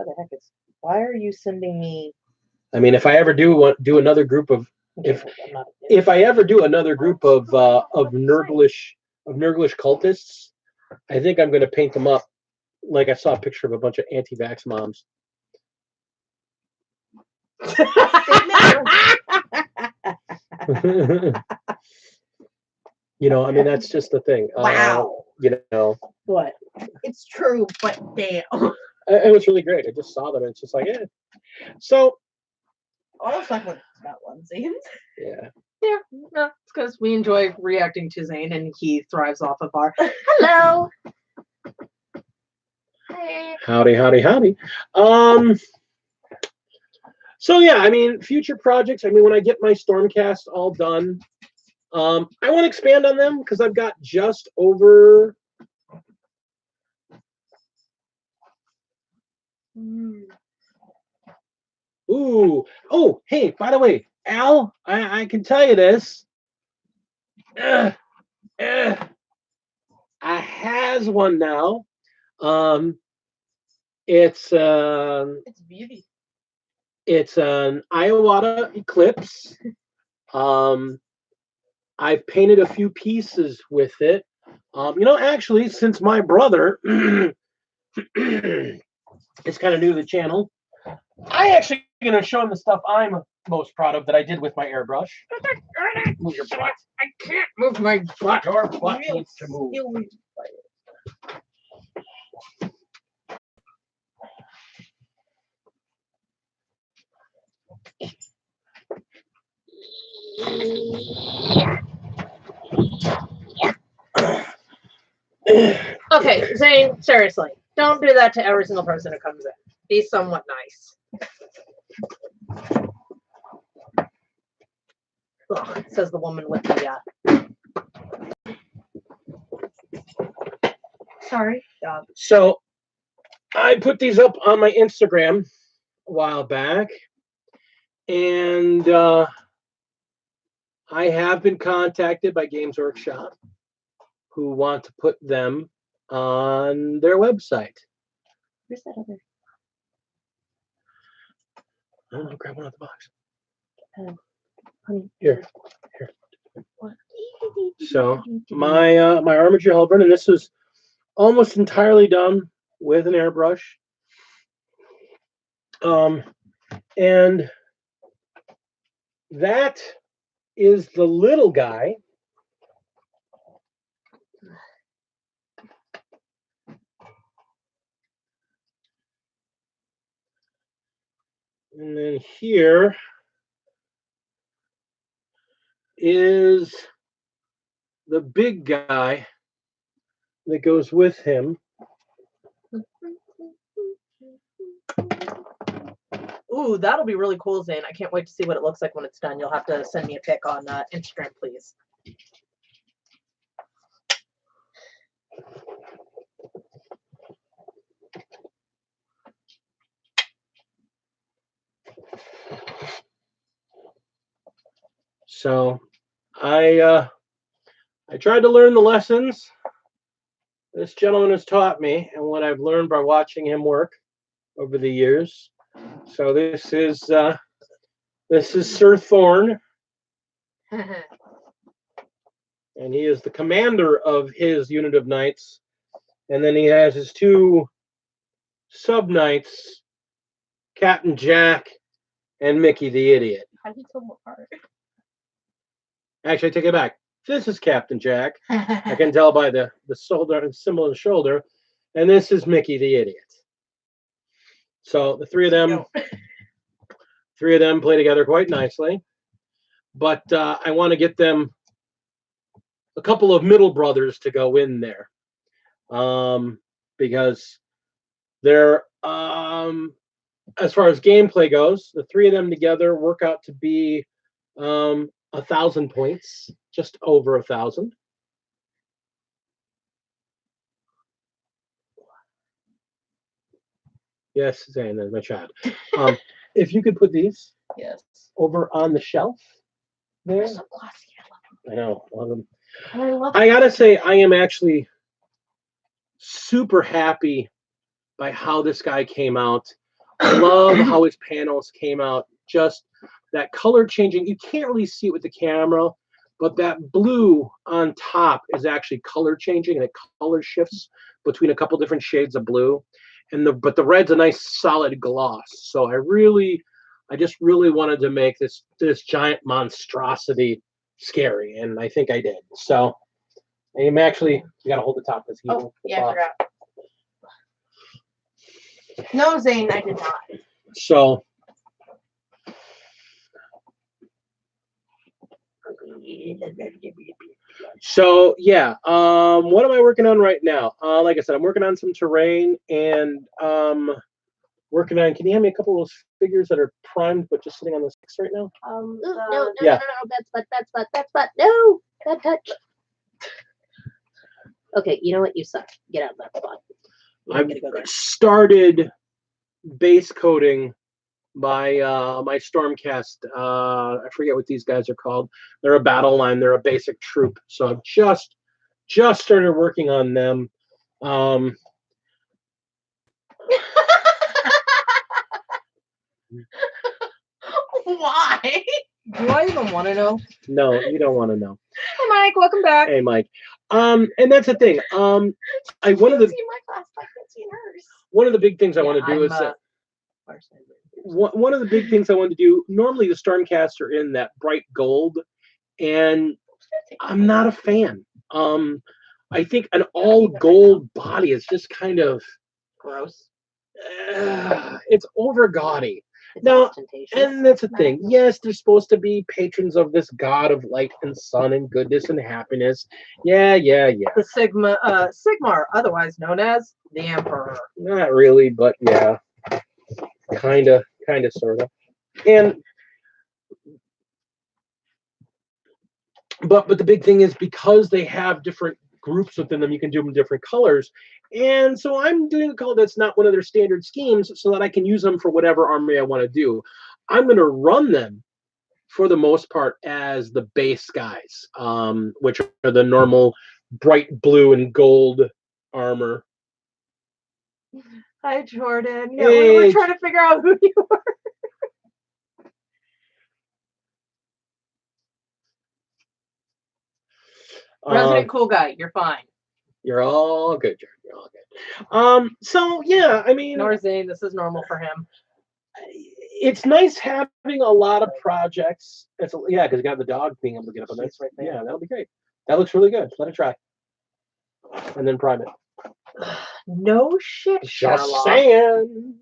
the heck is? Why are you sending me? I mean, if I ever do another group of if I ever do another group of Nurglish cultists, I think I'm going to paint them up like I saw a picture of a bunch of anti-vax moms. I mean, that's just the thing. Wow. What? It's true, but damn. It was really great. I just saw them, and it's just like, yeah. So, Almost like what that one seems. yeah. Yeah, no, it's because we enjoy reacting to Zane, and he thrives off of our Hello. Howdy. So yeah, I mean, future projects. I mean, when I get my Stormcast all done, I want to expand on them because I've got just over. Ooh. Oh, hey, by the way, Al, I can tell you this. I has one now. It's beauty. It's an Iowata Eclipse. I've painted a few pieces with it. Actually, since my brother is kind of new to the channel, I actually going to show him the stuff I'm most proud of that I did with my airbrush. Move your butt. I can't move my butt. Your butt needs to move. Okay, Zane, seriously, don't do that to every single person who comes in. Be somewhat nice. Ugh, says the woman with the Sorry. dog. So I put these up on my Instagram a while back, and I have been contacted by Games Workshop who want to put them on their website. Where's that other? I don't know, grab one out the box. Honey. Here. What? So my Armature Hellburn, and this was almost entirely done with an airbrush. And that is the little guy. And then here is the big guy that goes with him. Ooh, that'll be really cool, Zane. I can't wait to see what it looks like when it's done. You'll have to send me a pic on Instagram, please. So I tried to learn the lessons this gentleman has taught me and what I've learned by watching him work over the years. So this is Sir Thorn, and he is the commander of his unit of knights, and then he has his two sub knights, Captain Jack and Mickey the Idiot. How do you tell them apart? Actually, I take it back. This is Captain Jack. I can tell by the shoulder and symbol on the shoulder, and this is Mickey the Idiot. So the three of them play together quite nicely. But I want to get them a couple of middle brothers to go in there, because they're as far as gameplay goes, the three of them together work out to be 1,000 points, just over 1,000. Yes, Zane, that's my child. If you could put these Yes. over on the shelf there. They're so glossy. I love them. I know, love them. And I love I gotta say, I am actually super happy by how this guy came out. I love how his panels came out. Just that color changing. You can't really see it with the camera, but that blue on top is actually color changing, and it color shifts between a couple different shades of blue. But the red's a nice solid gloss. So I just really wanted to make this giant monstrosity scary, and I think I did. So I'm actually, you gotta hold the top because he won't yeah, fall I off. forgot. No, Zane, I did not. So yeah, what am I working on right now? Like I said, I'm working on some terrain and working on. Can you hand me a couple of those figures that are primed but just sitting on the sticks right now? No, Yeah. that's but no, bad touch. Okay, you know what? You suck. Get out of that spot. I've started base coating my my Stormcast. I forget what these guys are called. They're a battle line. They're a basic troop. So I've just started working on them. Why? Do I even want to know? No, you don't want to know. Hey, Mike, welcome back. Hey, Mike. And that's the thing. One of the See my class, I can't see hers. one of the big things I want to do is one of the big things I want to do. Normally, the Stormcast are in that bright gold, and I'm not a fan. I think an all gold body is just kind of Gross. it's over gaudy. It's No, ostentatious. And that's the thing. Yes, they're supposed to be patrons of this god of light and sun and goodness and happiness. Yeah. The Sigmar, otherwise known as the Emperor. Not really, but yeah. Kinda, sorta. And but the big thing is because they have different groups within them, you can do them in different colors. And so I'm doing a color that's not one of their standard schemes so that I can use them for whatever army I want to do. I'm going to run them for the most part as the base guys, which are the normal bright blue and gold armor. Hi, Jordan. Yeah, we're Hey. trying to figure out who you are. Resident cool guy. You're fine. You're all good, Jared. You're all good. So yeah, I mean, Nor Zane, this is normal for him. it's nice having a lot of projects. Yeah, because you got the dog being able to get up on that. Right there. Yeah, that'll be great. That looks really good. Let it try. And then prime it. No shit, Just Sherlock. saying.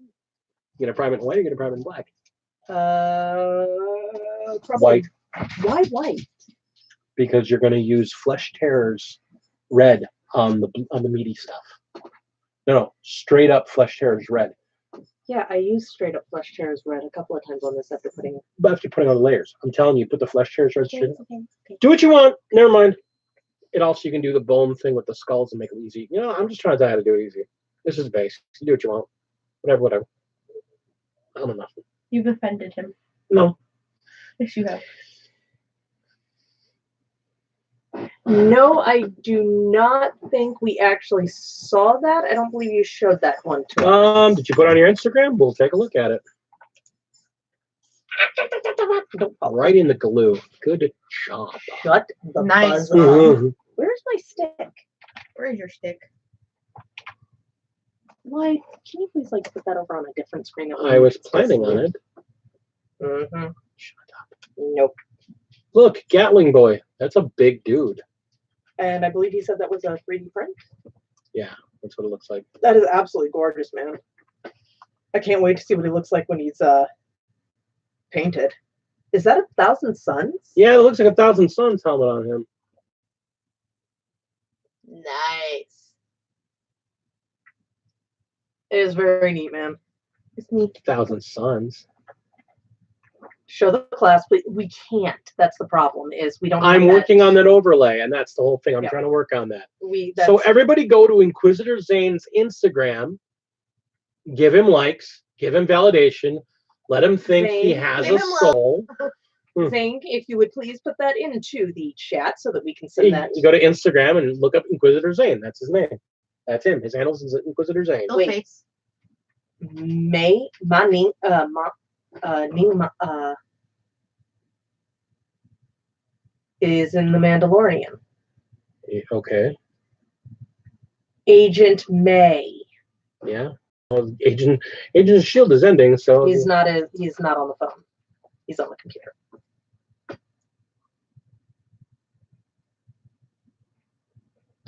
You gonna prime it in white or you gonna prime it in black? Probably White. Why white? Because you're gonna use Flesh Terrors red on the meaty stuff. No, straight up Flesh Terrors red. Yeah, I used straight up Flesh Terrors red a couple of times on this after putting. But after putting on the layers, I'm telling you, put the Flesh Terrors red straight up. Okay. Do what you want. Never mind. It also you can do the bone thing with the skulls and make it easy. You know, I'm just trying to tell you how to do it easy. This is base. You do what you want. Whatever. I don't know nothing. You've offended him. No. Yes, you have. No, I do not think we actually saw that. I don't believe you showed that one to us. Did you put it on your Instagram? We'll take a look at it. Right in the glue. Good job. Shut the Nice. buzz up. Mhm. Where's my stick? Where's your stick? Why? Can you please like put that over on a different screen? I was planning on it. Mm-hmm. Shut up. Nope. Look, Gatling boy. That's a big dude. And I believe he said that was a 3D print. Yeah, that's what it looks like. That is absolutely gorgeous, man. I can't wait to see what he looks like when he's painted. Is that 1,000 Suns? Yeah, it looks like 1,000 Suns helmet on him. Nice. It is very neat, man. It's neat. 1,000 Suns. Show the class, but we can't. That's the problem. Is we don't. I'm have that. working on that overlay, and that's the whole thing. I'm Yeah. trying to work on that. That's, So everybody go to Inquisitor Zane's Instagram, give him likes, give him validation, let him think he Zane, has give a him love. soul. Zane, if you would please put that into the chat so that we can send that. You go to Instagram and look up Inquisitor Zane. That's his name. That's him. His handle is Inquisitor Zane. No Wait. face. Is in The Mandalorian. Okay. Agent May. Yeah. Well, Agent of Shield is ending, so He's not on the phone. He's on the computer.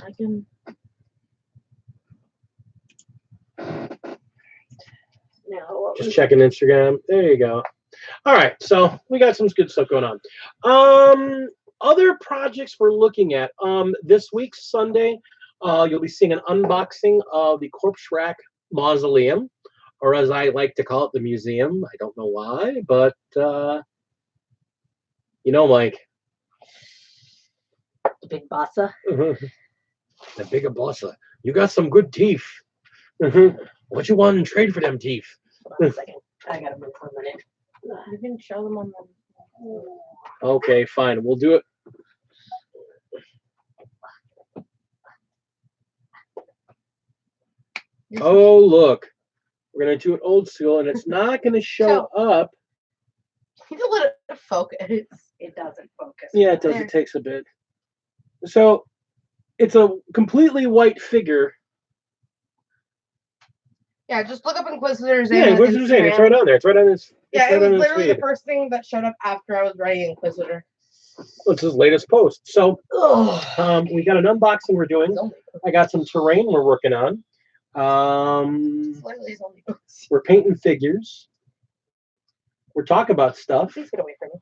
I can. Now, just checking Instagram. There you go. All right, so we got some good stuff going on. Other projects we're looking at. This week, Sunday, you'll be seeing an unboxing of the Corpse Rack Mausoleum, or as I like to call it, the museum. I don't know why, but you know, Mike. the big bossa. The bigger bossa. You got some good teeth. What you want in trade for them teeth? Hold on a second. I gotta move for a minute. You can show them on the. Okay, fine. We'll do it. Oh, look. We're going to do it old school, and it's not going to show up. You can let it focus. It doesn't focus. Yeah, it does. There. It takes a bit. So it's a completely white figure. Yeah, just look up Inquisitor Zane. Yeah, on Inquisitor Zane. It's Instagram. right on there. It's right on his. Yeah, it's right it on was his literally the feed. first thing that showed up after I was writing Inquisitor. It's his latest post. So Ugh. we got an unboxing we're doing. I got some terrain we're working on. It's literally his only post. We're painting figures. We're talking about stuff. Please get away from me.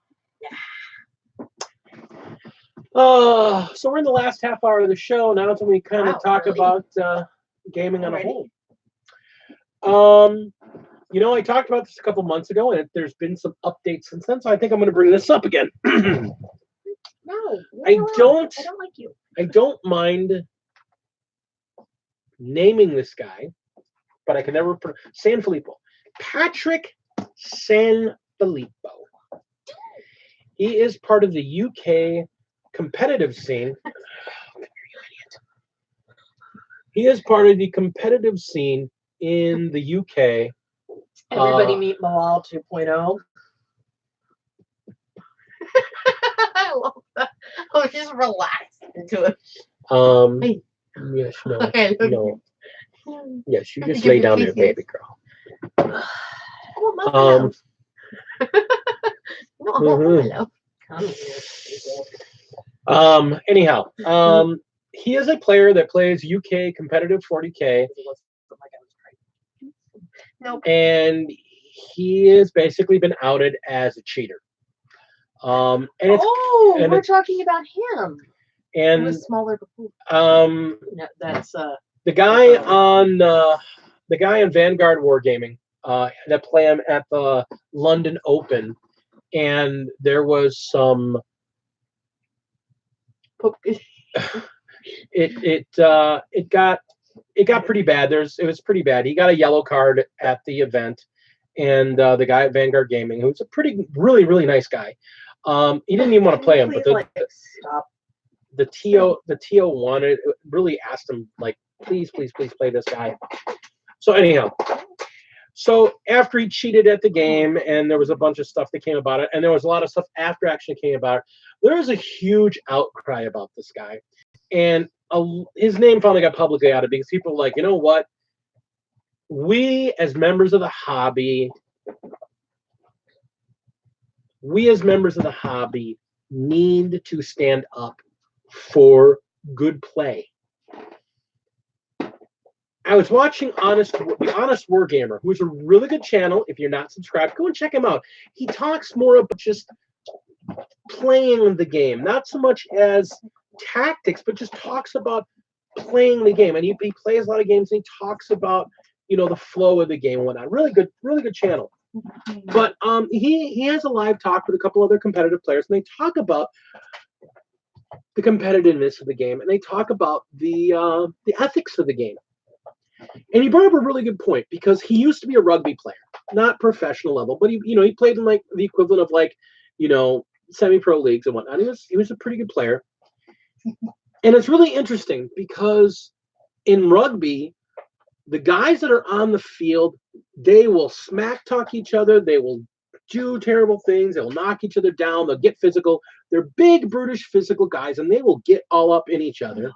So we're in the last half hour of the show. Now it's when we kind of Wow, talk really? about gaming on a Already? whole. You know, I talked about this a couple months ago, and there's been some updates since then. So I think I'm going to bring this up again. No. I don't. I don't like you. I don't mind naming this guy, but I can never. Sanfilippo. Patrick Sanfilippo. He is part of the UK competitive scene. He is part of the competitive scene in the UK. Everybody meet Malal 2.0. I love that. Oh, just relax into it. Hey. Yes, no, Okay. no. Yes, you just lay down there, baby girl. Oh, hello. Come here. Anyhow, he is a player that plays UK competitive 40K. Nope. And he has basically been outed as a cheater. And it's, and we're it's, talking about him. It and was smaller before. No, that's the guy on Vanguard Wargaming that play him at the London Open, and there was some. It got pretty bad. It was pretty bad. He got a yellow card at the event, and the guy at Vanguard Gaming, who's a really nice guy, he didn't even want to play him, but the TO wanted, really asked him, like, please play this guy. So anyhow, so after he cheated at the game, and there was a bunch of stuff that came about it, and there was a lot of stuff after action came about it, there was a huge outcry about this guy. And his name finally got publicly outed because people were like, you know what? We as members of the hobby need to stand up for good play. I was watching the Honest Wargamer, who's a really good channel. If you're not subscribed, go and check him out. He talks more about just playing the game, not so much as tactics, but just talks about playing the game. And he plays a lot of games, and he talks about, you know, the flow of the game and whatnot. Really good channel. But he has a live talk with a couple other competitive players, and they talk about the competitiveness of the game, and they talk about the ethics of the game. And he brought up a really good point, because he used to be a rugby player, not professional level, but he played in like the equivalent of, like, you know, semi-pro leagues and whatnot. He was a pretty good player. And it's really interesting because in rugby, the guys that are on the field, they will smack talk each other. They will do terrible things. They will knock each other down. They'll get physical. They're big, brutish, physical guys, and they will get all up in each other.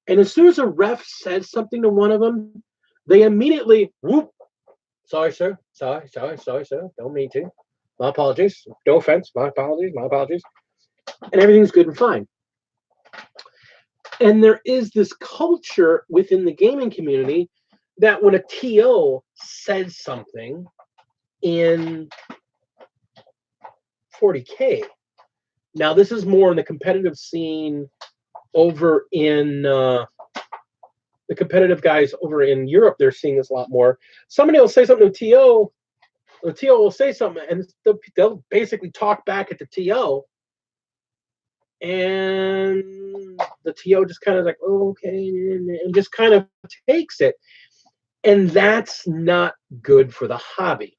And as soon as a ref says something to one of them, they immediately, whoop, sorry, sir. Sorry, sir. Don't mean to. My apologies. No offense. My apologies. And everything's good and fine. And there is this culture within the gaming community that when a TO says something in 40K, now this is more in the competitive scene over in the competitive guys over in Europe, they're seeing this a lot more. Somebody will say something to TO, the TO will say something, and they'll basically talk back at the TO. And the TO just kind of like, oh, okay, and just kind of takes it. And that's not good for the hobby.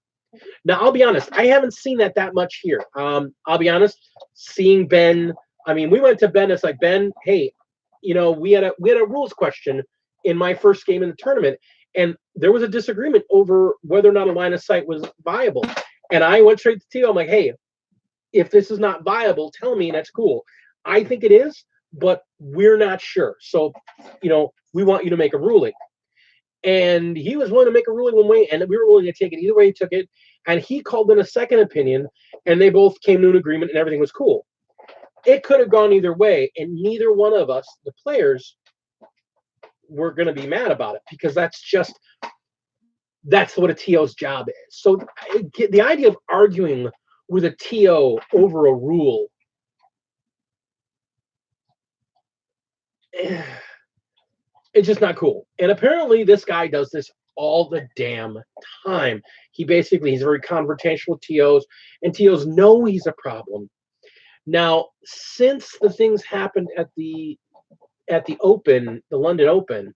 Now, I'll be honest, I haven't seen that much here. I'll be honest, seeing Ben, I mean, we went to Ben, it's like, Ben, hey, you know, we had a rules question in my first game in the tournament, and there was a disagreement over whether or not a line of sight was viable. And I went straight to TO, I'm like, hey, if this is not viable, tell me, and that's cool. I think it is, but we're not sure. So, you know, we want you to make a ruling. And he was willing to make a ruling one way, and we were willing to take it either way he took it. And he called in a second opinion, and they both came to an agreement, and everything was cool. It could have gone either way, and neither one of us, the players, were going to be mad about it, because that's what a TO's job is. So the idea of arguing with a TO over a rule, it's just not cool. And apparently this guy does this all the damn time. He's very confrontational with TOs, and TOs know he's a problem. Now, since the things happened at the Open, the London Open,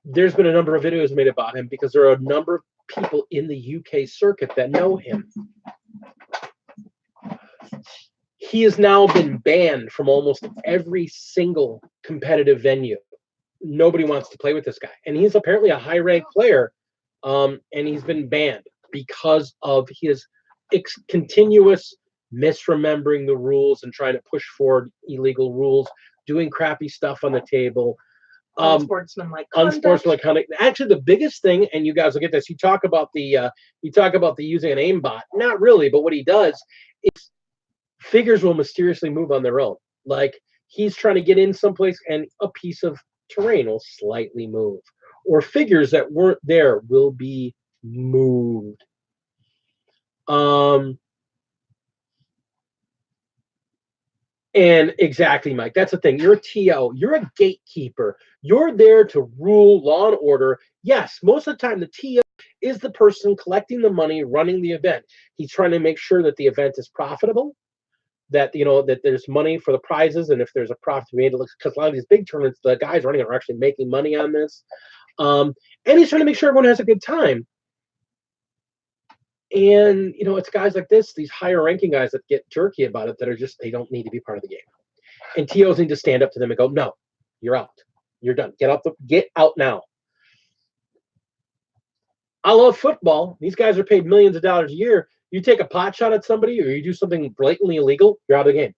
there's been a number of videos made about him, because there are a number of people in the UK circuit that know him. he has now been banned from almost every single competitive venue. Nobody wants to play with this guy, and he's apparently a high-ranked player, and he's been banned because of his continuous misremembering the rules and trying to push forward illegal rules, doing crappy stuff on the table. Unsportsmanlike conduct. Unsportsmanlike conduct. Actually, the biggest thing, and you guys will get this. You talk about the using an aimbot. Not really, but what he does is figures will mysteriously move on their own. Like he's trying to get in someplace, and a piece of terrain will slightly move, or figures that weren't there will be moved. And exactly, Mike, that's the thing. You're a TO. You're a gatekeeper. You're there to rule law and order. Yes, most of the time the TO is the person collecting the money, running the event. He's trying to make sure that the event is profitable, that that there's money for the prizes, and if there's a profit to be made, because a lot of these big tournaments, the guys running it are actually making money on this. And he's trying to make sure everyone has a good time. And, it's guys like this, these higher ranking guys that get jerky about it, that are just, they don't need to be part of the game. And TOs need to stand up to them and go, no, you're out. You're done. Get out now. I love football. These guys are paid millions of dollars a year. You take a pot shot at somebody or you do something blatantly illegal, you're out of the game.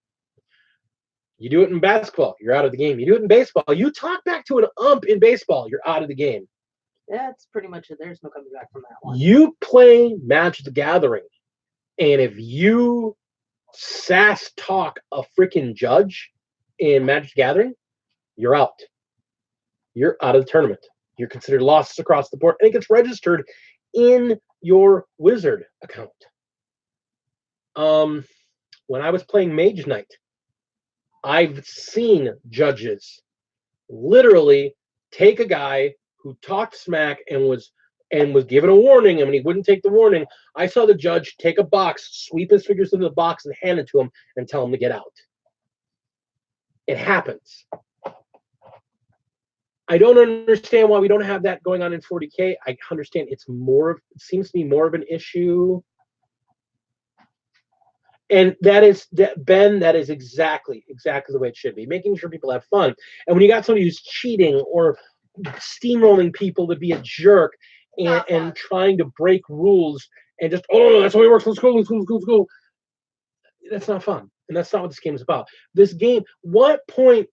You do it in basketball, you're out of the game. You do it in baseball. You talk back to an ump in baseball, you're out of the game. That's pretty much it. There's no coming back from that one. You play Magic the Gathering, and if you sass talk a freaking judge in Magic the Gathering, you're out. You're out of the tournament. You're considered losses across the board, and it gets registered in your Wizard account. When I was playing Mage Knight, I've seen judges literally take a guy who talked smack and was given a warning, and when he wouldn't take the warning, I saw the judge take a box, sweep his figures into the box, and hand it to him and tell him to get out. It happens. I don't understand why we don't have that going on in 40K. I understand it seems to be more of an issue. And that is exactly the way it should be, making sure people have fun. And when you got somebody who's cheating or steamrolling people to be a jerk and trying to break rules and just, oh, that's how it works, let's go. That's not fun. And that's not what this game is about. This game, what point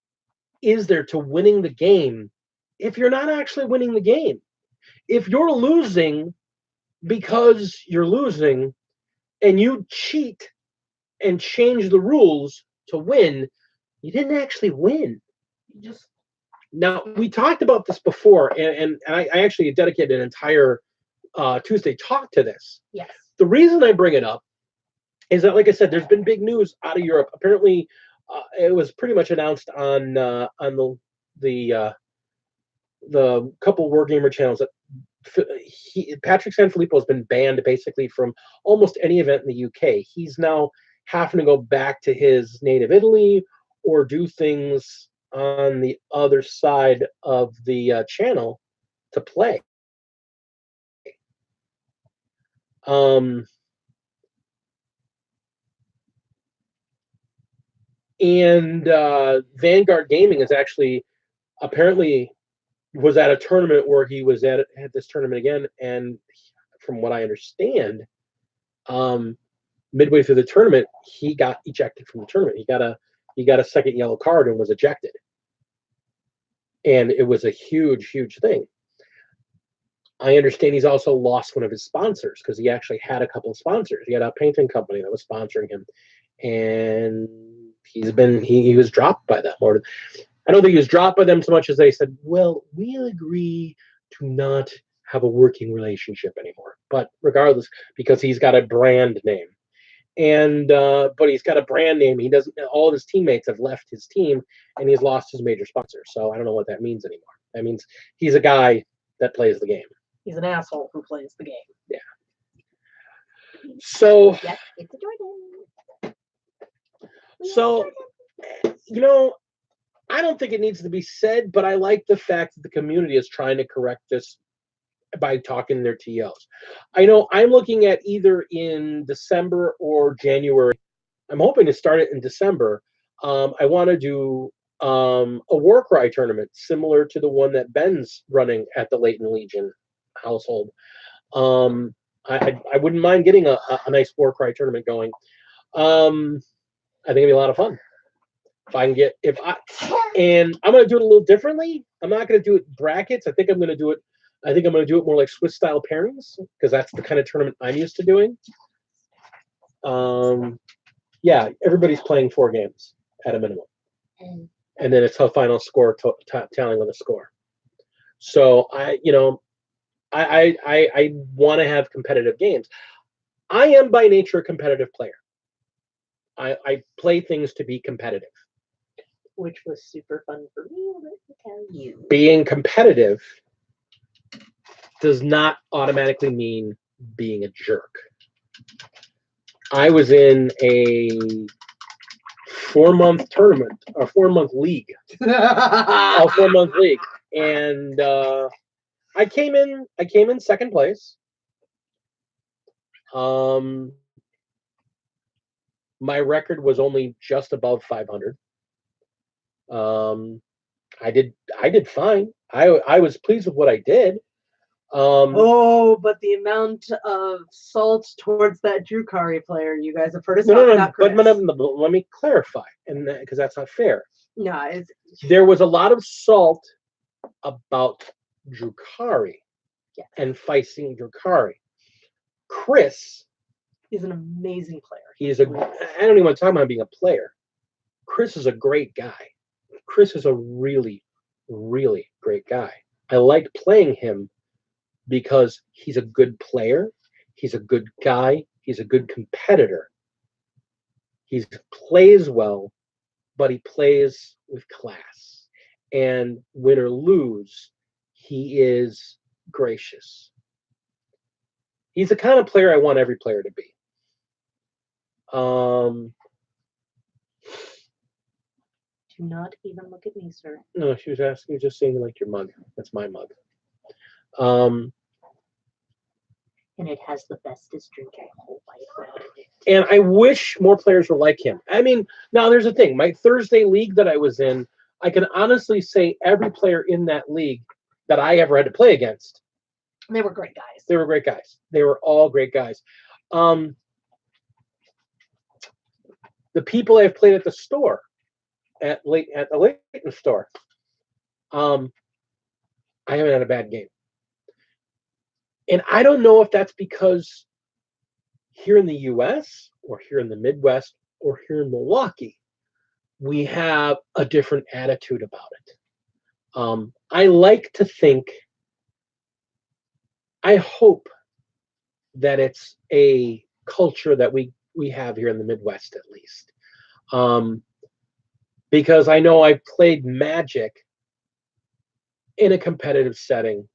is there to winning the game if you're not actually winning the game? If you're losing because you're losing and you cheat and change the rules to win, you didn't actually win. Now, we talked about this before, and I actually dedicated an entire Tuesday talk to this. Yes. The reason I bring it up is that, like I said, there's been big news out of Europe. Apparently, it was pretty much announced on the couple Wargamer channels that Patrick Sanfilippo has been banned basically from almost any event in the UK. He's now having to go back to his native Italy or do things on the other side of the channel to play. And Vanguard Gaming is actually apparently was at a tournament where he was at this tournament again, and from what I understand, midway through the tournament, he got ejected from the tournament. He got a second yellow card and was ejected. And it was a huge, huge thing. I understand he's also lost one of his sponsors because he actually had a couple of sponsors. He had a painting company that was sponsoring him, and he was dropped by them. Or I don't think he was dropped by them so much as they said, well, we'll agree to not have a working relationship anymore. But regardless, because he's got a brand name. And but he's got a brand name. He doesn't. All of his teammates have left his team, and he's lost his major sponsor. So I don't know what that means anymore. That means he's a guy that plays the game. He's an asshole who plays the game. Yeah. So. Yes, it's a Jordan. So, I don't think it needs to be said, but I like the fact that the community is trying to correct this by talking to their TOs. I know I'm looking at either in December or January I'm hoping to start it in December. I want to do a Warcry tournament similar to the one that Ben's running at the Leighton Legion household. I wouldn't mind getting a nice Warcry tournament going. I think it'd be a lot of fun. If I can get, and I'm going to do it a little differently. I'm not going to do it brackets. I think I'm going to do it more like Swiss style pairings, because that's the kind of tournament I'm used to doing. Yeah, everybody's playing 4 games at a minimum, and then it's a final score tallying on the score. So I want to have competitive games. I am by nature a competitive player. I play things to be competitive. Which was super fun for me, let me tell you. Being competitive does not automatically mean being a jerk. I was in a 4-month tournament, a 4-month league, and I came in second place. My record was only just above 500. I did fine. I was pleased with what I did. But the amount of salt towards that Drukhari player, you guys have heard us no, not Chris. but let me clarify, and because that's not fair. No, There was a lot of salt about Drukhari and facing Drukhari. Chris, he's an amazing player. I don't even want to talk about being a player. Chris is a great guy. Chris is a really, really great guy. I like playing him because he's a good player. He's a good guy. He's a good competitor. He plays well, but he plays with class. And win or lose, he is gracious. He's the kind of player I want every player to be. Do not even look at me, sir. No, she was asking, just saying like your mug. That's my mug. And it has the bestest drink in the whole wide world. And I wish more players were like him. I mean, now there's a thing. My Thursday league that I was in, I can honestly say every player in that league that I ever had to play against, they were great guys. They were great guys. They were all great guys. The people I've played at the store, at the Leighton store, I haven't had a bad game. And I don't know if that's because here in the U.S. or here in the Midwest or here in Milwaukee, we have a different attitude about it. I like to think, I hope that it's a culture that we have here in the Midwest, at least. Because I know I played Magic in a competitive setting,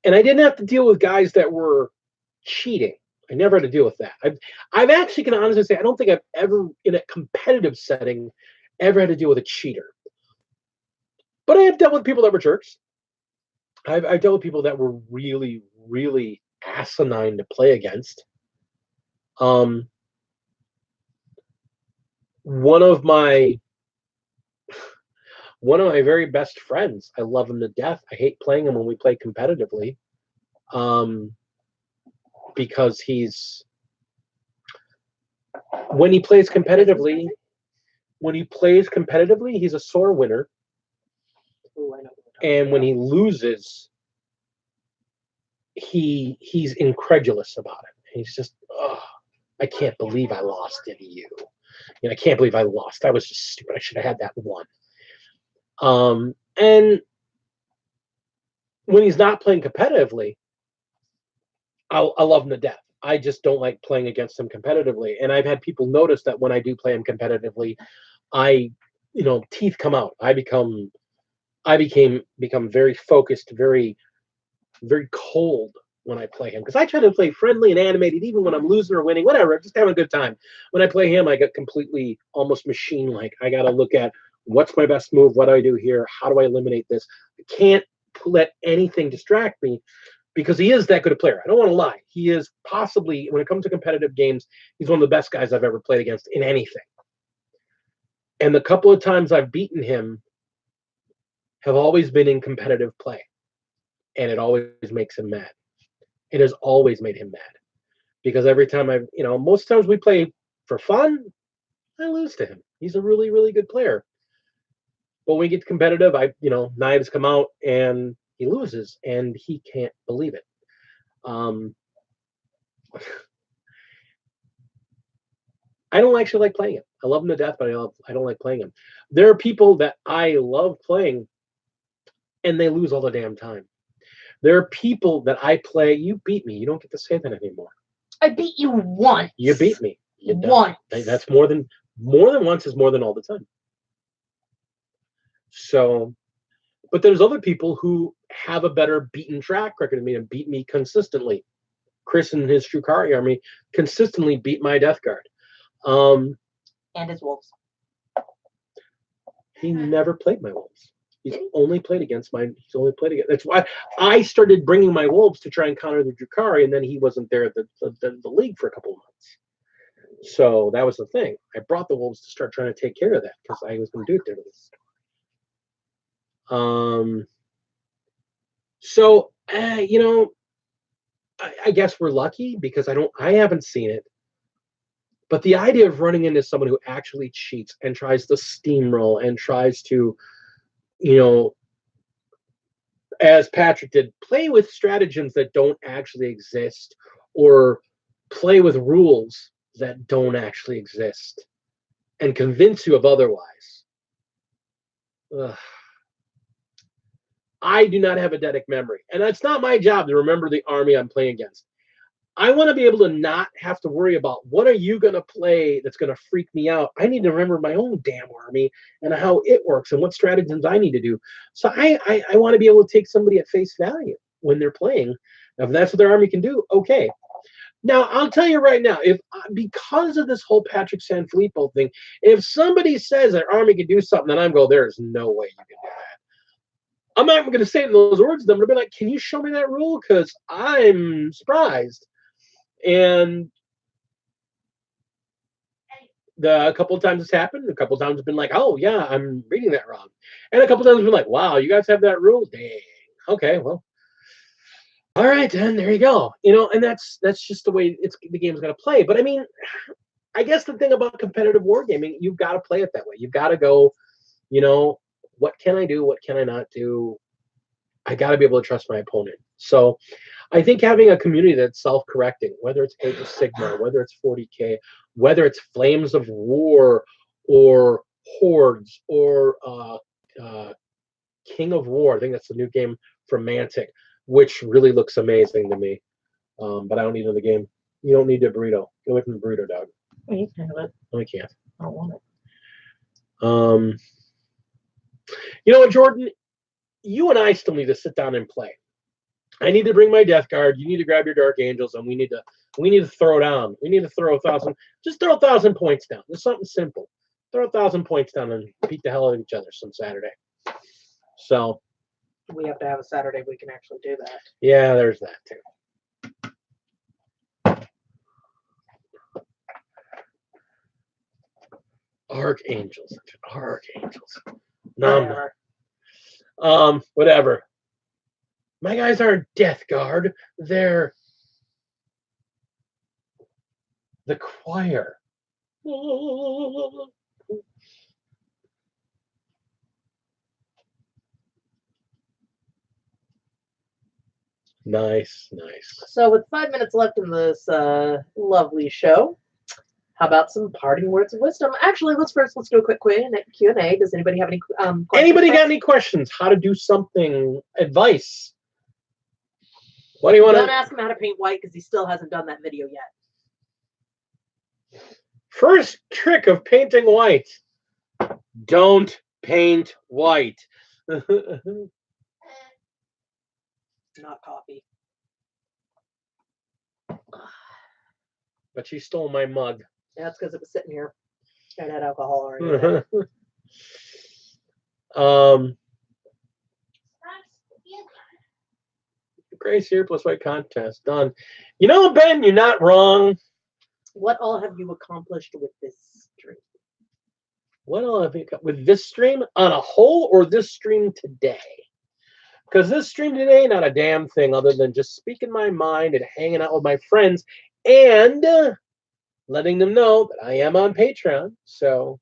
and I didn't have to deal with guys that were cheating. I never had to deal with that. I've actually can honestly say I don't think I've ever, in a competitive setting, ever had to deal with a cheater. But I have dealt with people that were jerks. I've dealt with people that were really, really asinine to play against. One of my very best friends, I love him to death. I hate playing him when we play competitively, because when he plays competitively, he's a sore winner. Ooh, I know. And when he loses, he's incredulous about it. He's just, I can't believe I lost to you. I can't believe I lost. I was just stupid. I should have had that one. And when he's not playing competitively, I love him to death. I just don't like playing against him competitively. And I've had people notice that when I do play him competitively, teeth come out. I become very focused, very, very cold when I play him, because I try to play friendly and animated, even when I'm losing or winning, whatever. I'm just having a good time. When I play him, I get completely almost machine-like. I got to look at what's my best move, what do I do here, how do I eliminate this. I can't let anything distract me, because he is that good a player. I don't want to lie. He is possibly, when it comes to competitive games, he's one of the best guys I've ever played against in anything. And the couple of times I've beaten him have always been in competitive play. And it always makes him mad. It has always made him mad. Because every time most times we play for fun, I lose to him. He's a really, really good player. But when we get competitive, knives come out and he loses, and he can't believe it. I don't actually like playing him. I love him to death, but I don't like playing him. There are people that I love playing, and they lose all the damn time. There are people that I play. You beat me. You don't get to say that anymore. I beat you once. You beat me. Once. That's more than once is more than all the time. So, but there's other people who have a better beaten track record than me and beat me consistently. Chris and his Drukhari army consistently beat my Death Guard. And his wolves. He never played my wolves. He's only played against mine. That's why I started bringing my wolves to try and counter the Drukhari, and then he wasn't there at the league for a couple of months. So that was the thing. I brought the wolves to start trying to take care of that because I was going to do it differently. So I guess we're lucky because I haven't seen it. But the idea of running into someone who actually cheats and tries to steamroll and tries to, as Patrick did, play with stratagems that don't actually exist or play with rules that don't actually exist and convince you of otherwise. Ugh. I do not have eidetic memory, and that's not my job to remember the army I'm playing against. I want to be able to not have to worry about what are you going to play that's going to freak me out. I need to remember my own damn army and how it works and what stratagems I need to do. So I want to be able to take somebody at face value when they're playing. Now, if that's what their army can do, okay. Now, I'll tell you right now, because of this whole Patrick Sanfilippo thing, if somebody says their army can do something, then I'm going, there's no way you can do that. I'm not even going to say it in those words. I'm going to be like, can you show me that rule? Because I'm surprised. And a couple of times it's happened. A couple of times it's been like, oh, yeah, I'm reading that wrong. And a couple of times it's been like, wow, you guys have that rule? Dang. Okay, well. All right, then, there you go. And that's just the way the game's going to play. But, I mean, I guess the thing about competitive wargaming, you've got to play it that way. You've got to go, what can I do? What can I not do? I got to be able to trust my opponent. So I think having a community that's self-correcting, whether it's Age of Sigmar, whether it's 40K, whether it's Flames of War or Hordes or King of War, I think that's the new game from Mantic, which really looks amazing to me. But I don't need another game. You don't need a burrito. Get away from the burrito, dog. Oh, you can have it. No, I can't. I don't want it. You know what, Jordan? You and I still need to sit down and play. I need to bring my Death Guard. You need to grab your Dark Angels, and we need to throw down. We need to throw 1,000. Just throw 1,000 points down. Just something simple. Throw 1,000 points down and beat the hell out of each other some Saturday. So We have to have a Saturday we can actually do that. yeah, there's that too. Archangels. No. Whatever. My guys aren't Death Guard. They're the choir. Nice. So with 5 minutes left in this lovely show, how about some parting words of wisdom? Actually, let's do a quick Q&A. Does anybody have any questions? Anybody got any questions? How to do something? Advice? What do you want Don't to... ask him how to paint white because he still hasn't done that video yet. First trick of painting white. Don't paint white. Not coffee. But she stole my mug. Yeah, that's because it was sitting here. It had alcohol already. Gray Seer plus white contest. Done. You know, Ben, you're not wrong. What all have you accomplished with this stream? What all have you got with this stream on a whole, or this stream today? Because this stream today, not a damn thing other than just speaking my mind and hanging out with my friends and letting them know that I am on Patreon. So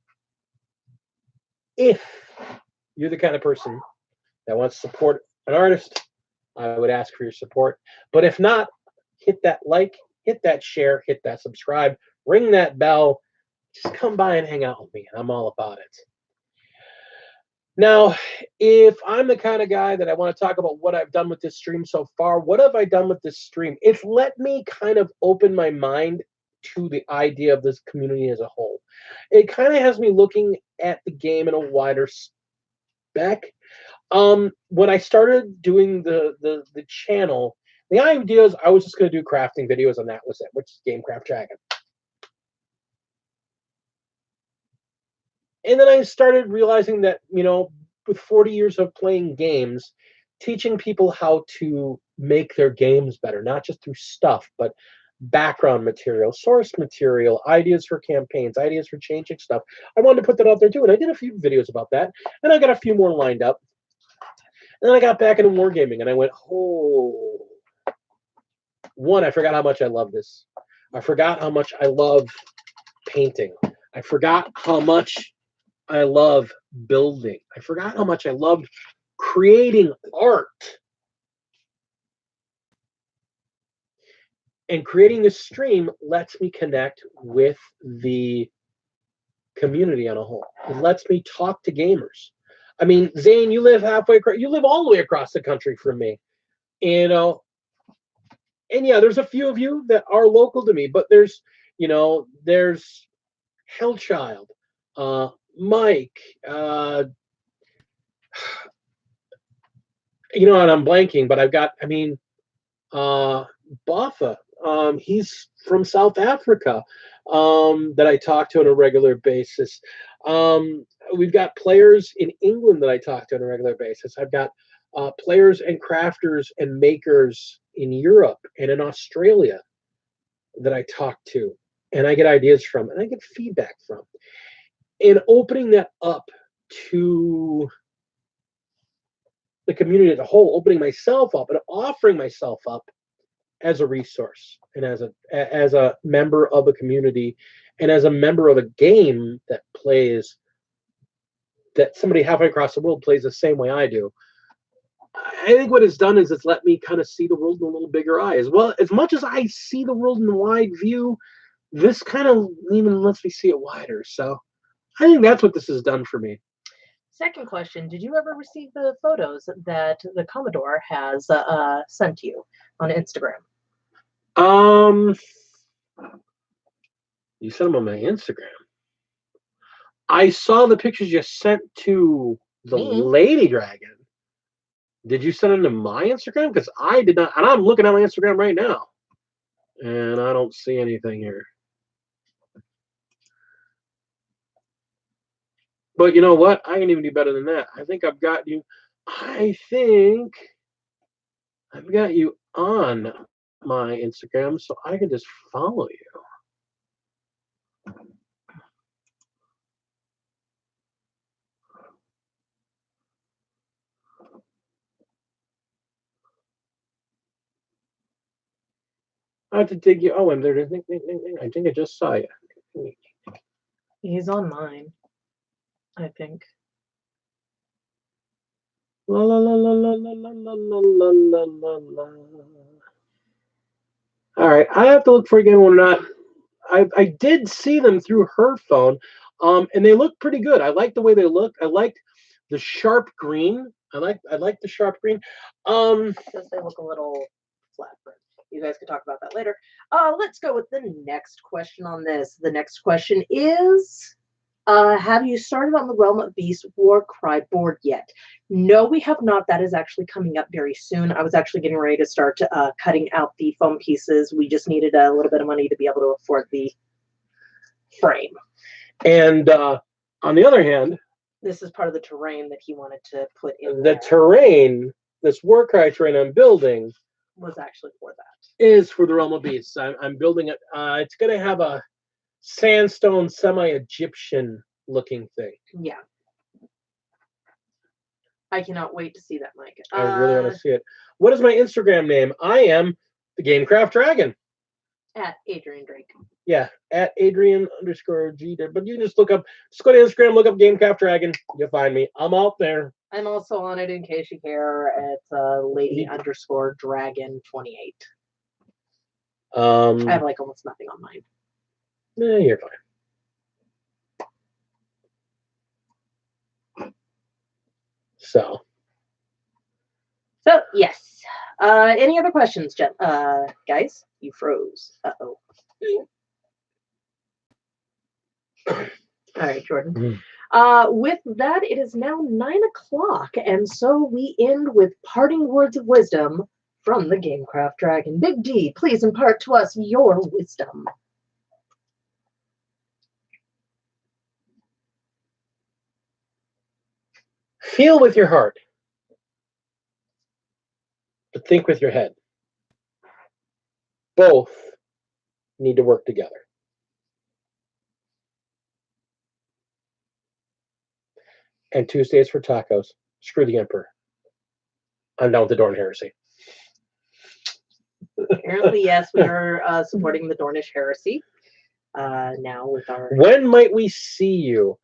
if you're the kind of person that wants to support an artist, I would ask for your support. But if not, hit that like, hit that share, hit that subscribe, ring that bell. Just come by and hang out with me. I'm all about it. Now, if I'm the kind of guy that I want to talk about what I've done with this stream so far, what have I done with this stream? It's let me kind of open my mind to the idea of this community as a whole. It kind of has me looking at the game in a wider spec. When I started doing the channel, the idea is I was just going to do crafting videos, and that was it, which is Gamecraft Dragon. And then I started realizing that, you know, with 40 years of playing games, teaching people how to make their games better, not just through stuff, but background material, source material, ideas for campaigns, ideas for changing stuff. I wanted to put that out there too, and I did a few videos about that, and I got a few more lined up. And then I got back into wargaming, and I went, oh. One, I forgot how much I love this. I forgot how much I love painting. I forgot how much I love building. I forgot how much I loved creating art. And creating this stream lets me connect with the community on a whole. It lets me talk to gamers. I mean, Zane, you live halfway across, you live all the way across the country from me. You know, and yeah, there's a few of you that are local to me, but there's, you know, there's Hellchild, Mike, you know, and I'm blanking, but I've got, I mean, Boffa, he's from South Africa, that I talk to on a regular basis. We've got players in England that I talk to on a regular basis. I've got players and crafters and makers in Europe and in Australia that I talk to, and I get ideas from, and I get feedback from. And opening that up to the community as a whole, opening myself up and offering myself up as a resource and as a member of a community and as a member of a game that plays, that somebody halfway across the world plays the same way I do. I think what it's done is it's let me kind of see the world in a little bigger eye. As well, as much as I see the world in a wide view, this kind of even lets me see it wider. So I think that's what this has done for me. Second question, did you ever receive the photos that the Commodore has sent you on Instagram? You sent them on my Instagram. I saw the pictures you sent to the Lady Dragon. Did you send them to my Instagram? Because I did not, and I'm looking at my Instagram right now, and I don't see anything here. But you know what? I can even do better than that. I think I've got you. I think I've got you on my Instagram, so I can just follow you. I have to dig you. Oh, and there. I think I just saw you. He's on mine, I think. La la la la la la la la la la la la. All right, I have to look for again when not. I did see them through her phone, and they look pretty good. I like the way they look. I liked the sharp green. I like the sharp green. Because they look a little flat, but you guys can talk about that later. Let's go with the next question on this. The next question is, have you started on the Realm of Beast Warcry board yet? No, we have not. That is actually coming up very soon. I was actually getting ready to start cutting out the foam pieces. We just needed a little bit of money to be able to afford the frame. And on the other hand, this is part of the terrain that he wanted to put in the terrain, this Warcry terrain I'm building, was actually for that. Is for the Realm of Beasts. I'm building it. It's going to have a sandstone, semi-Egyptian looking thing. Yeah. I cannot wait to see that, Mike. I really want to see it. What is my Instagram name? I am the Gamecraft Dragon. At Adrian Drake. Yeah, at Adrian_G. But you can just look up, just go to Instagram, look up Gamecraft Dragon. You'll find me. I'm out there. I'm also on it in case you care. It's lady_dragon28. I have like almost nothing on mine. You're fine. So yes. Any other questions, guys? You froze. Uh-oh. All right, Jordan. With that, it is now 9 o'clock, and so we end with parting words of wisdom from the Gamecraft Dragon. Big D, please impart to us your wisdom. Feel with your heart, but think with your head. Both need to work together. And Tuesdays for tacos. Screw the Emperor. I'm down with the Dorn Heresy. Apparently, yes, we are supporting the Dornish heresy now with our. When might we see you?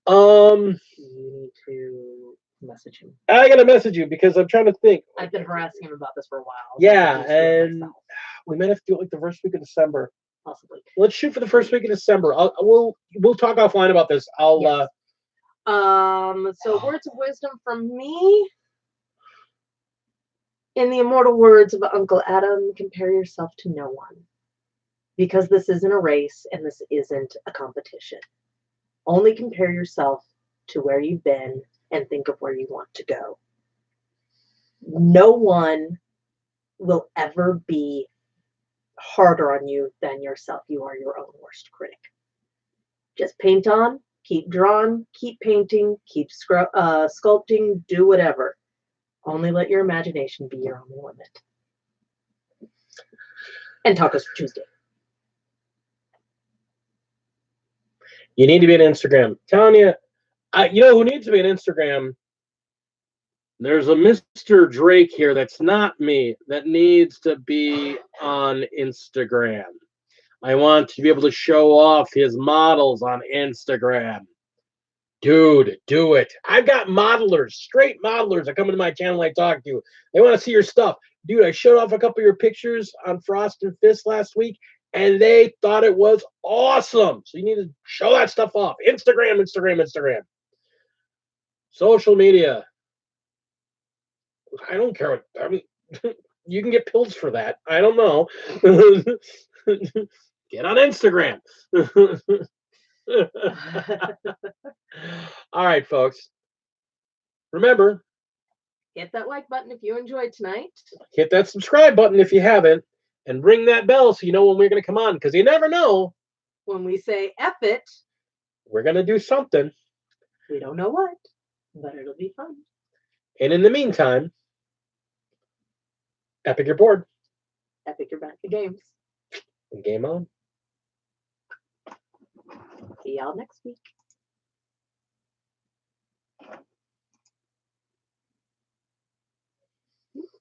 You need to message him. I gotta message you because I'm trying to think. I've been harassing him about this for a while. Yeah, so and we might have to do it like the first week of December. possibly. Let's shoot for the first week of December. We'll talk offline about this. Yes. So words of wisdom from me. In the immortal words of Uncle Adam, compare yourself to no one. Because this isn't a race and this isn't a competition. Only compare yourself to where you've been and think of where you want to go. No one will ever be harder on you than yourself. You are your own worst critic. Just paint on, keep drawing, keep painting, keep sculpting, do whatever. Only let your imagination be your only limit. And tacos for Tuesday. You need to be on Instagram. Telling you, you know who needs to be on Instagram? There's a Mr. Drake here that's not me that needs to be on Instagram. I want to be able to show off his models on Instagram. Dude, do it. I've got modelers, straight modelers that come into my channel I talk to. They want to see your stuff. Dude, I showed off a couple of your pictures on Frost and Fist last week, and they thought it was awesome. So you need to show that stuff off. Instagram. Social media. I don't care. You can get pills for that. I don't know. Get on Instagram. All right, folks. Remember, Hit that like button if you enjoyed tonight. hit that subscribe button if you haven't, and ring that bell so you know when we're going to come on, because you never know. When we say F it, We're going to do something. we don't know what, but it'll be fun. And in the meantime, epic your board. Epic your back of games. And game on. See y'all next week.